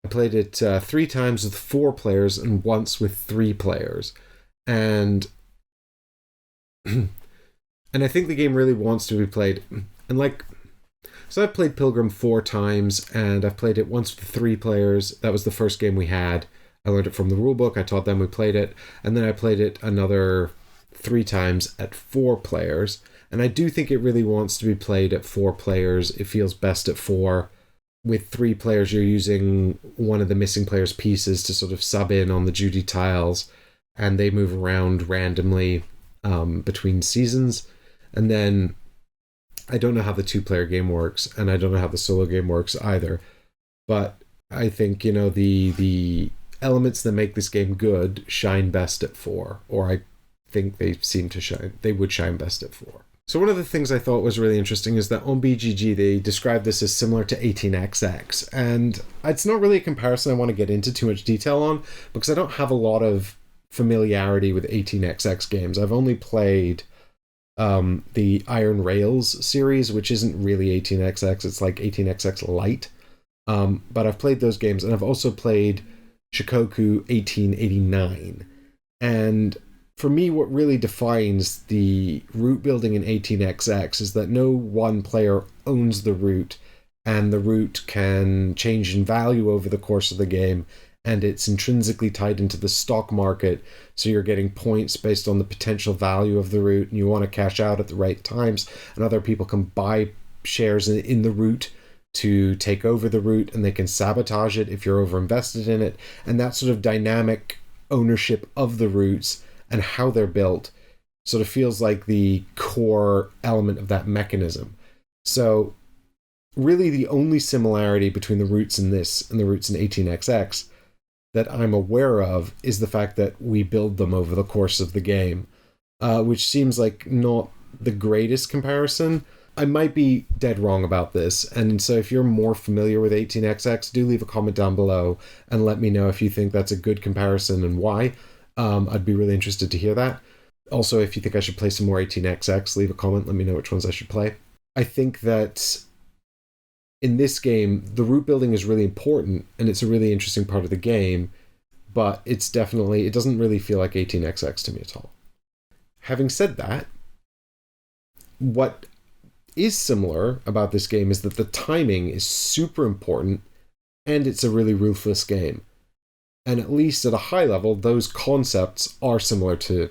I played it 3 times with 4 players and once with 3 players. And I think the game really wants to be played. And so I've played Pilgrim 4 times, and I've played it once with 3 players. That was the first game we had. I learned it from the rulebook. I taught them, we played it. And then I played it another 3 times at 4 players. And I do think it really wants to be played at 4 players. It feels best at 4. With 3 players, you're using one of the missing players' pieces to sort of sub in on the duty tiles, and they move around randomly between seasons. And then I don't know how the 2-player game works, and I don't know how the solo game works either. But I think, the elements that make this game good shine best at 4, or I think they would shine best at 4. So one of the things I thought was really interesting is that on BGG they describe this as similar to 18xx, and it's not really a comparison I want to get into too much detail on, because I don't have a lot of familiarity with 18xx games. I've only played the Iron Rails series, which isn't really 18xx, it's like 18xx Lite. But I've played those games, and I've also played Shikoku 1889. And for me, what really defines the route building in 18xx is that no one player owns the route, and the route can change in value over the course of the game, and it's intrinsically tied into the stock market, so you're getting points based on the potential value of the route, and you want to cash out at the right times, and other people can buy shares in the route to take over the route, and they can sabotage it if you're overinvested in it. And that sort of dynamic ownership of the routes and how they're built sort of feels like the core element of that mechanism. So really the only similarity between the routes in this and the routes in 18xx that I'm aware of is the fact that we build them over the course of the game, which seems like not the greatest comparison. I might be dead wrong about this, and so if you're more familiar with 18xx, do leave a comment down below and let me know if you think that's a good comparison and why. I'd be really interested to hear that. Also, if you think I should play some more 18xx, leave a comment, let me know which ones I should play. I think that in this game, the route building is really important, and it's a really interesting part of the game, but it doesn't really feel like 18xx to me at all. Having said that, what is similar about this game is that the timing is super important, and it's a really ruthless game. And at least at a high level, those concepts are similar to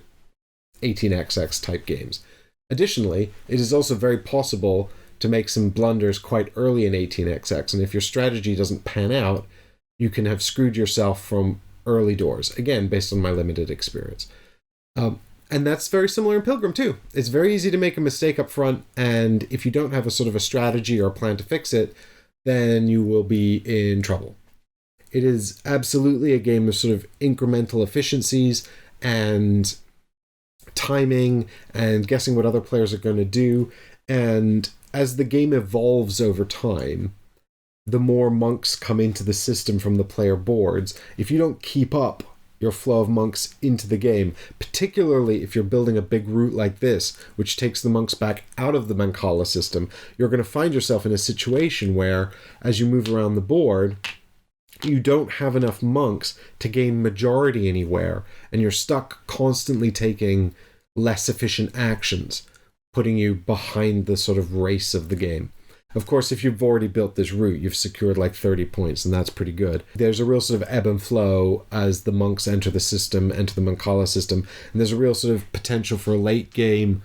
18xx type games. Additionally, it is also very possible to make some blunders quite early in 18xx, and if your strategy doesn't pan out, you can have screwed yourself from early doors, again, based on my limited experience. And that's very similar in Pilgrim too. It's very easy to make a mistake up front, and if you don't have a sort of a strategy or a plan to fix it, then you will be in trouble. It is absolutely a game of sort of incremental efficiencies and timing and guessing what other players are going to do. And as the game evolves over time, the more monks come into the system from the player boards. If you don't keep up your flow of monks into the game, particularly if you're building a big route like this, which takes the monks back out of the Mancala system. You're going to find yourself in a situation where, as you move around the board, you don't have enough monks to gain majority anywhere, and you're stuck constantly taking less efficient actions, putting you behind the sort of race of the game. Of course, if you've already built this route, you've secured like 30 points, and that's pretty good. There's a real sort of ebb and flow as the monks enter the system, enter the Mancala system, and there's a real sort of potential for late game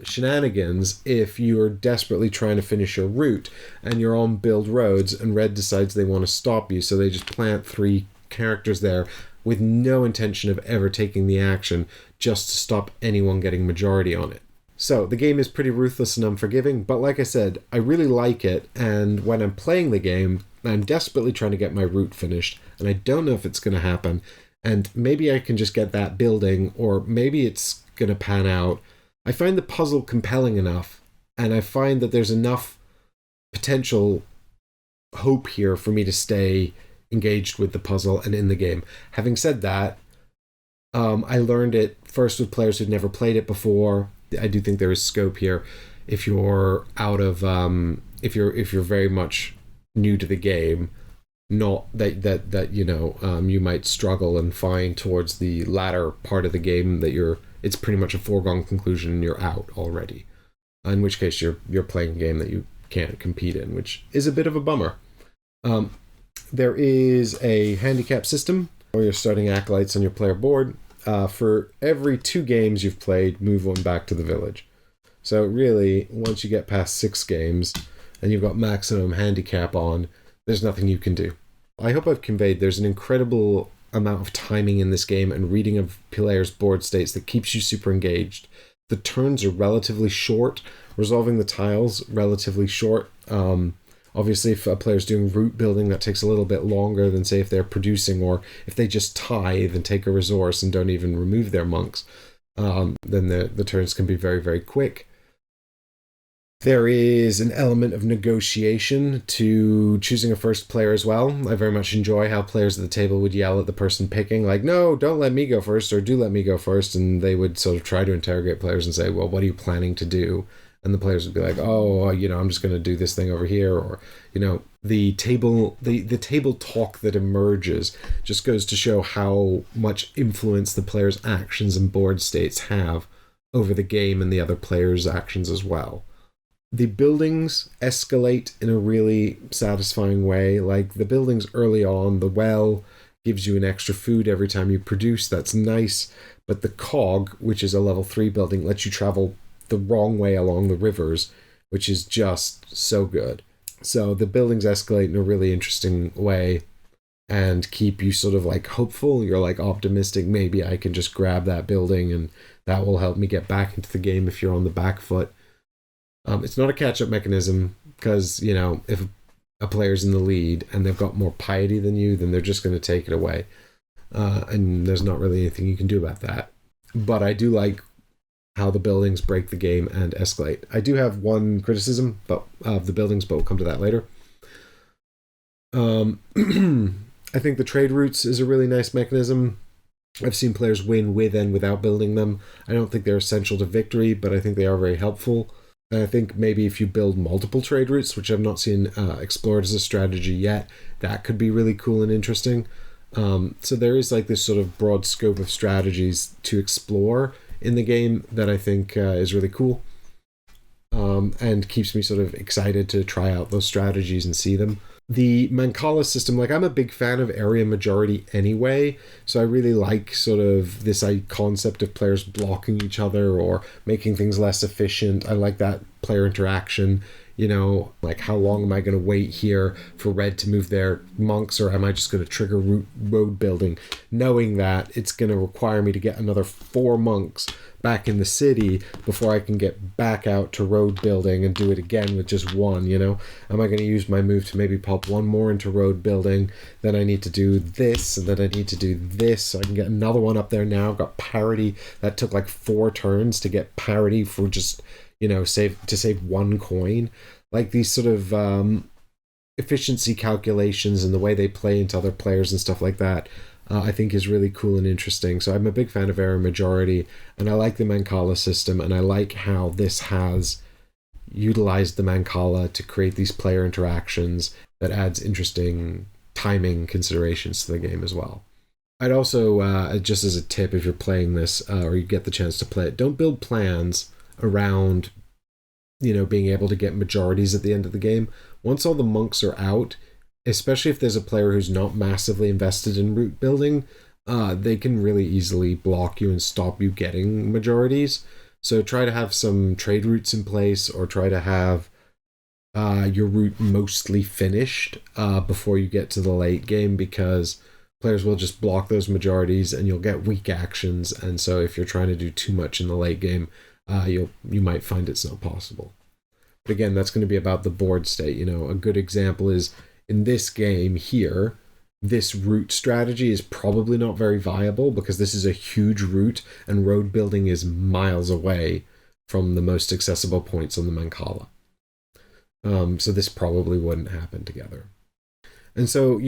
shenanigans if you're desperately trying to finish your route and you're on build roads and red decides they want to stop you, so they just plant 3 characters there with no intention of ever taking the action, just to stop anyone getting majority on it. So the game is pretty ruthless and unforgiving, but like I said, I really like it, and when I'm playing the game, I'm desperately trying to get my route finished, and I don't know if it's going to happen, and maybe I can just get that building, or maybe it's going to pan out. I find the puzzle compelling enough, and I find that there's enough potential hope here for me to stay engaged with the puzzle and in the game. Having said that, I learned it first with players who'd never played it before. I do think there is scope here if you're out of if you're very much new to the game, not that you might struggle and find towards the latter part of the game that it's pretty much a foregone conclusion and you're out already, in which case you're playing a game that you can't compete in, which is a bit of a bummer. There is a handicap system where you're starting acolytes on your player board. For every 2 games you've played, move one back to the village. So really, once you get past 6 games and you've got maximum handicap on, there's nothing you can do. I hope I've conveyed there's an incredible amount of timing in this game and reading of players' board states that keeps you super engaged. The turns are relatively short, resolving the tiles relatively short. Obviously, if a player's doing route building, that takes a little bit longer than, say, if they're producing, or if they just tithe and take a resource and don't even remove their monks, then the turns can be very, very quick. There is an element of negotiation to choosing a first player as well. I very much enjoy how players at the table would yell at the person picking, like, no, don't let me go first, or do let me go first, and they would sort of try to interrogate players and say, well, what are you planning to do? And the players would be like, oh, I'm just going to do this thing over here. Or, the table talk that emerges just goes to show how much influence the players' actions and board states have over the game and the other players' actions as well. The buildings escalate in a really satisfying way. Like the buildings early on, the well gives you an extra food every time you produce. That's nice. But the cog, which is a level 3 building, lets you travel the wrong way along the rivers, which is just so good. So the buildings escalate in a really interesting way and keep you sort of like hopeful. You're like optimistic, maybe I can just grab that building and that will help me get back into the game if you're on the back foot. It's not a catch-up mechanism because, if a player's in the lead and they've got more piety than you, then they're just going to take it away. And there's not really anything you can do about that. But I do like how the buildings break the game and escalate. I do have one criticism of the buildings, but we'll come to that later. I think the trade routes is a really nice mechanism. I've seen players win with and without building them. I don't think they're essential to victory, but I think they are very helpful. And I think maybe if you build multiple trade routes, which I've not seen explored as a strategy yet, that could be really cool and interesting. So there is like this sort of broad scope of strategies to explore in the game that I think is really cool, and keeps me sort of excited to try out those strategies and see them. The Mancala system, I'm a big fan of area majority anyway, so I really like sort of this concept of players blocking each other or making things less efficient. I like that player interaction. How long am I going to wait here for red to move their monks, or am I just going to trigger road building, knowing that it's going to require me to get another 4 monks back in the city before I can get back out to road building and do it again with just 1, Am I going to use my move to maybe pop 1 more into road building, then I need to do this, and then I need to do this, so I can get another one up there now. I've got parity. That took 4 turns to get parity for just save 1 coin. These sort of efficiency calculations and the way they play into other players and stuff like that I think is really cool and interesting. So I'm a big fan of area majority, and I like the Mancala system, and I like how this has utilized the Mancala to create these player interactions that adds interesting timing considerations to the game as well. I'd also, just as a tip, if you're playing this or you get the chance to play it, don't build plans around, being able to get majorities at the end of the game. Once all the monks are out, especially if there's a player who's not massively invested in route building, they can really easily block you and stop you getting majorities. So try to have some trade routes in place, or try to have your route mostly finished before you get to the late game, because players will just block those majorities and you'll get weak actions. And so if you're trying to do too much in the late game, you might find it's not possible. But again, that's going to be about the board state. A good example is in this game here, this route strategy is probably not very viable because this is a huge route and road building is miles away from the most accessible points on the Mancala. So this probably wouldn't happen together. And so,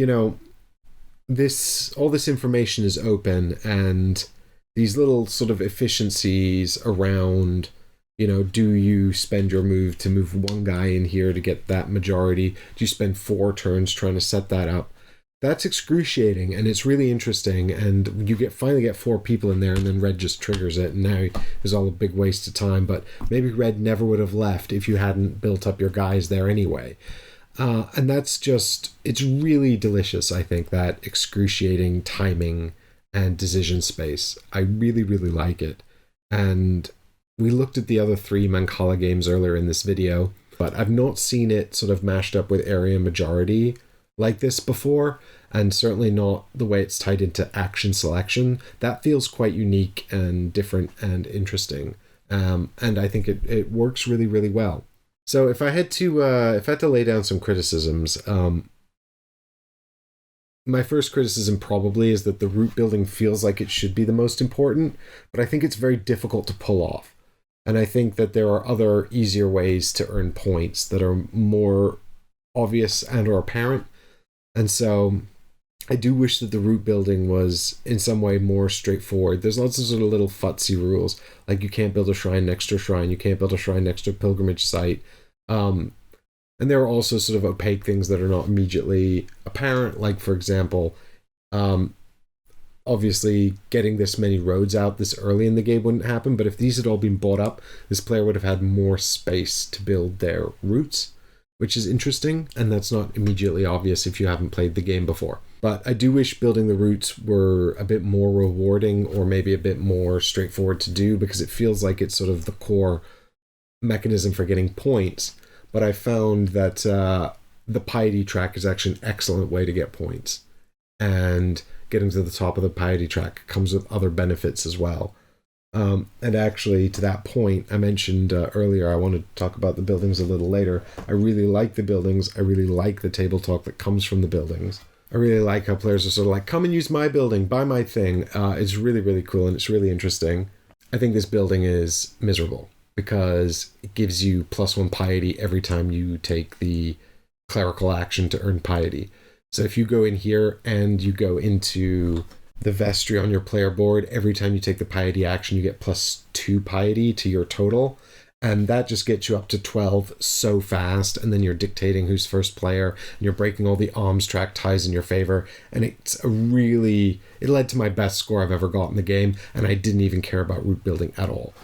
all this information is open, and these little sort of efficiencies around, do you spend your move to move one guy in here to get that majority? Do you spend 4 turns trying to set that up? That's excruciating, and it's really interesting, and you finally get 4 people in there, and then red just triggers it, and now there's all a big waste of time. But maybe red never would have left if you hadn't built up your guys there anyway. And that's it's really delicious, I think, that excruciating timing and decision space. I really, really like it. And we looked at the other 3 Mancala games earlier in this video, but I've not seen it sort of mashed up with area majority like this before, and certainly not the way it's tied into action selection. That feels quite unique and different and interesting. And I think it works really, really well. So if I had to lay down some criticisms, my first criticism probably is that the route building feels like it should be the most important, but I think it's very difficult to pull off. And I think that there are other easier ways to earn points that are more obvious and or apparent. And so I do wish that the route building was in some way more straightforward. There's lots of sort of little futsy rules, like you can't build a shrine next to a shrine, you can't build a shrine next to a pilgrimage site. And there are also sort of opaque things that are not immediately apparent, like, for example, obviously getting this many roads out this early in the game wouldn't happen, but if these had all been bought up, this player would have had more space to build their routes, which is interesting, and that's not immediately obvious if you haven't played the game before. But I do wish building the routes were a bit more rewarding, or maybe a bit more straightforward to do, because it feels like it's sort of the core mechanism for getting points. But I found that the piety track is actually an excellent way to get points, and getting to the top of the piety track comes with other benefits as well. And actually, to that point, I mentioned earlier, I wanted to talk about the buildings a little later. I really like the buildings. I really like the table talk that comes from the buildings. I really like how players are sort of like, come and use my building, buy my thing. It's really, really cool, and it's really interesting. I think this building is miserable because it gives you +1 piety every time you take the clerical action to earn piety. So if you go in here and you go into the vestry on your player board, every time you take the piety action, you get +2 piety to your total. And that just gets you up to 12 so fast. And then you're dictating who's first player, and you're breaking all the alms track ties in your favor. And it led to my best score I've ever got in the game. And I didn't even care about route building at all.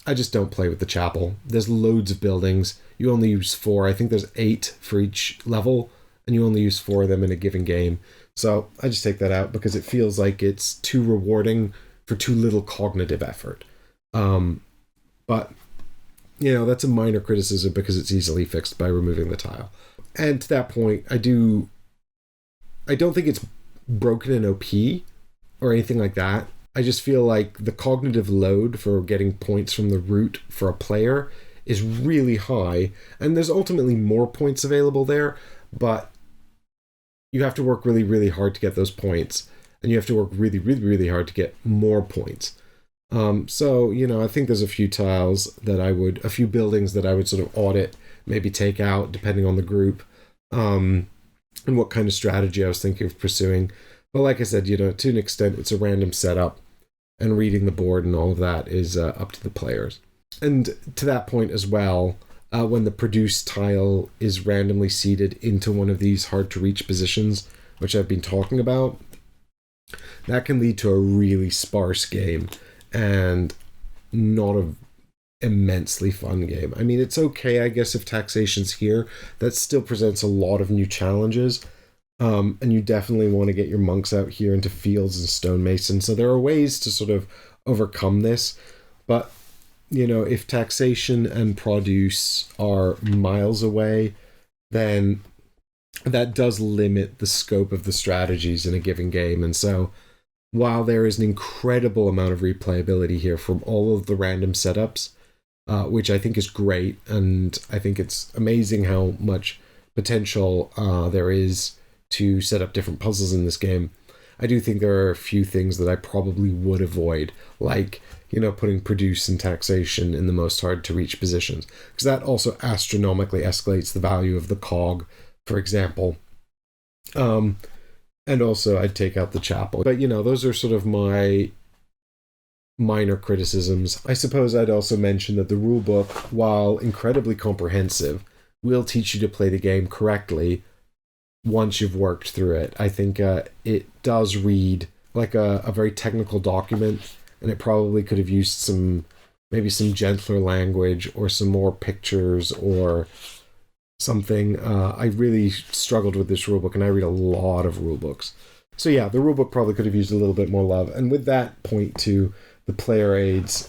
I just don't play with the chapel. There's loads of buildings. You only use 4. I think there's 8 for each level, and you only use 4 of them in a given game. So I just take that out because it feels like it's too rewarding for too little cognitive effort. But, that's a minor criticism because it's easily fixed by removing the tile. And to that point, I don't think it's broken in OP or anything like that. I just feel like the cognitive load for getting points from the route for a player is really high, and there's ultimately more points available there, but you have to work really, really hard to get those points, and you have to work really, really, really hard to get more points. So, I think there's a few buildings that I would sort of audit, maybe take out, depending on the group, and what kind of strategy I was thinking of pursuing. But like I said, to an extent, it's a random setup, and reading the board and all of that is up to the players. And to that point as well, when the produce tile is randomly seeded into one of these hard-to-reach positions, which I've been talking about, that can lead to a really sparse game and not a immensely fun game. I mean, it's okay, I guess, if taxation's here. That still presents a lot of new challenges. And you definitely want to get your monks out here into fields and stonemason. So there are ways to sort of overcome this. But, if taxation and produce are miles away, then that does limit the scope of the strategies in a given game. And so while there is an incredible amount of replayability here from all of the random setups, which I think is great, and I think it's amazing how much potential there is to set up different puzzles in this game, I do think there are a few things that I probably would avoid, like, putting produce and taxation in the most hard-to-reach positions, because that also astronomically escalates the value of the cog, for example. And also, I'd take out the chapel. But, those are sort of my minor criticisms. I suppose I'd also mention that the rulebook, while incredibly comprehensive, will teach you to play the game correctly once you've worked through it. I think it does read like a very technical document, and it probably could have used maybe some gentler language or some more pictures or something. I really struggled with this rulebook, and I read a lot of rulebooks. So yeah, the rulebook probably could have used a little bit more love. And with that point to the player aids,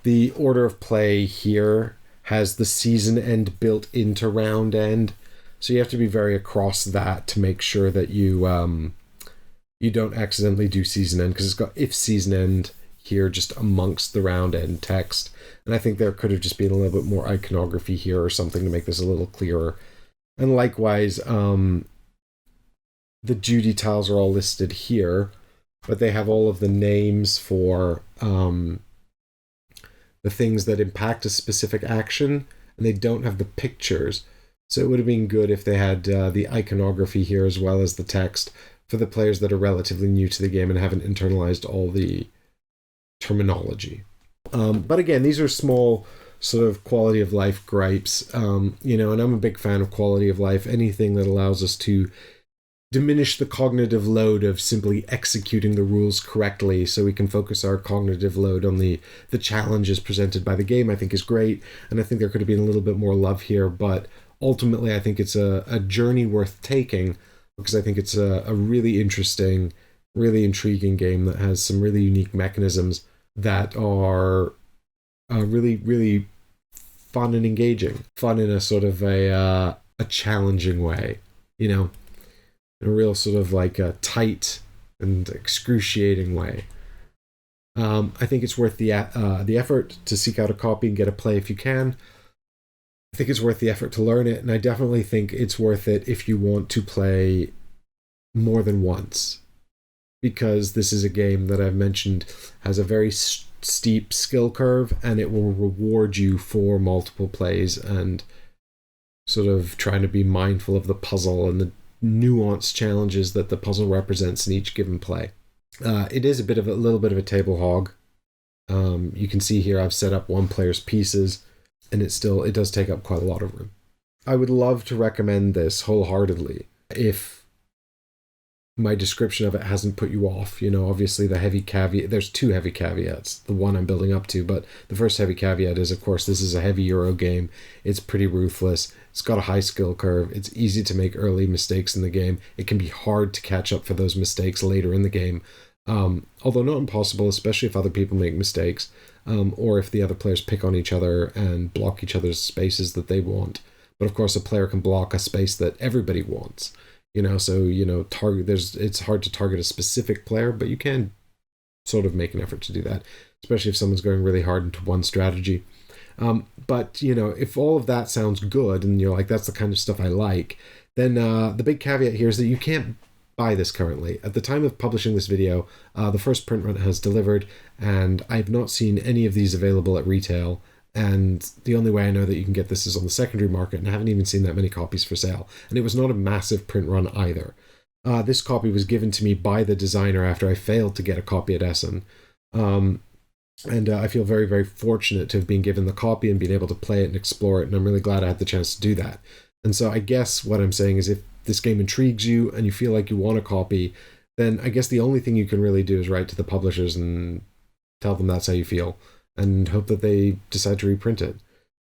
the order of play here has the season end built into round end. So you have to be very across that to make sure that you don't accidentally do season end, because it's got if season end here just amongst the round end text. And I think there could have just been a little bit more iconography here or something to make this a little clearer. And likewise, the duty tiles are all listed here, but they have all of the names for the things that impact a specific action, and they don't have the pictures. So it would have been good if they had the iconography here as well as the text for the players that are relatively new to the game and haven't internalized all the terminology. But again, these are small sort of quality of life gripes, and I'm a big fan of quality of life. Anything that allows us to diminish the cognitive load of simply executing the rules correctly so we can focus our cognitive load on the challenges presented by the game, I think is great. And I think there could have been a little bit more love here, but ultimately I think it's a journey worth taking, because I think it's a really interesting, really intriguing game that has some really unique mechanisms that are really, really fun and engaging. Fun in a sort of a challenging way, in a real sort of like a tight and excruciating way. I think it's worth the effort to seek out a copy and get a play if you can. I think it's worth the effort to learn it, and I definitely think it's worth it if you want to play more than once, because this is a game that I've mentioned has a very steep skill curve, and it will reward you for multiple plays and sort of trying to be mindful of the puzzle and the nuanced challenges that the puzzle represents in each given play. It is a little bit of a table hog. You can see here I've set up one player's pieces, and it does take up quite a lot of room. I would love to recommend this wholeheartedly if my description of it hasn't put you off. Obviously the heavy caveat, there's two heavy caveats, the one I'm building up to, but the first heavy caveat is, of course, this is a heavy Euro game. It's pretty ruthless. It's got a high skill curve. It's easy to make early mistakes in the game. It can be hard to catch up for those mistakes later in the game. Although not impossible, especially if other people make mistakes, or if the other players pick on each other and block each other's spaces that they want. But of course, a player can block a space that everybody wants. So it's hard to target a specific player, but you can sort of make an effort to do that, especially if someone's going really hard into one strategy. But if all of that sounds good and you're like, that's the kind of stuff I like, then the big caveat here is that you can't buy this currently. At the time of publishing this video, the first print run has delivered, and I've not seen any of these available at retail. And the only way I know that you can get this is on the secondary market, and I haven't even seen that many copies for sale. And it was not a massive print run either. This copy was given to me by the designer after I failed to get a copy at Essen. And I feel very, very fortunate to have been given the copy and been able to play it and explore it, and I'm really glad I had the chance to do that. And so I guess what I'm saying is if this game intrigues you and you feel like you want a copy, then I guess the only thing you can really do is write to the publishers and tell them that's how you feel, and hope that they decide to reprint it.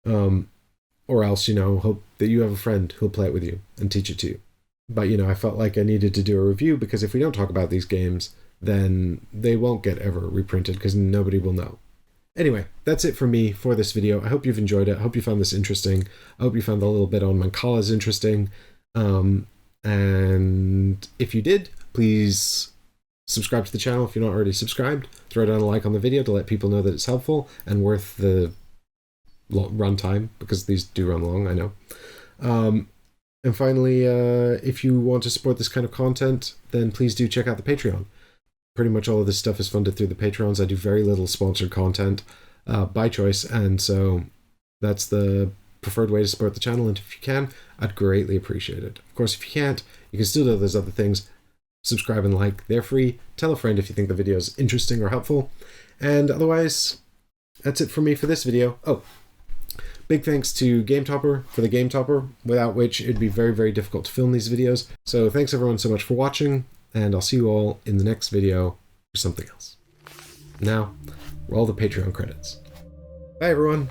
Or else, hope that you have a friend who'll play it with you and teach it to you. But, I felt like I needed to do a review, because if we don't talk about these games, then they won't get ever reprinted, because nobody will know. Anyway, that's it from me for this video. I hope you've enjoyed it. I hope you found this interesting. I hope you found the little bit on Mancala's interesting. And if you did, please subscribe to the channel if you're not already subscribed. Throw down a like on the video to let people know that it's helpful and worth the run time, because these do run long, I know. And finally, if you want to support this kind of content, then please do check out the Patreon. Pretty much all of this stuff is funded through the Patrons. I do very little sponsored content by choice, and so that's the preferred way to support the channel. And if you can, I'd greatly appreciate it. Of course, if you can't, you can still do those other things. Subscribe and like, they're free. Tell a friend if you think the video is interesting or helpful. And otherwise, that's it from me for this video. Oh, big thanks to Game Topper for the Game Topper, without which it'd be very, very difficult to film these videos. So thanks everyone so much for watching, and I'll see you all in the next video for something else. Now, roll the Patreon credits. Bye everyone!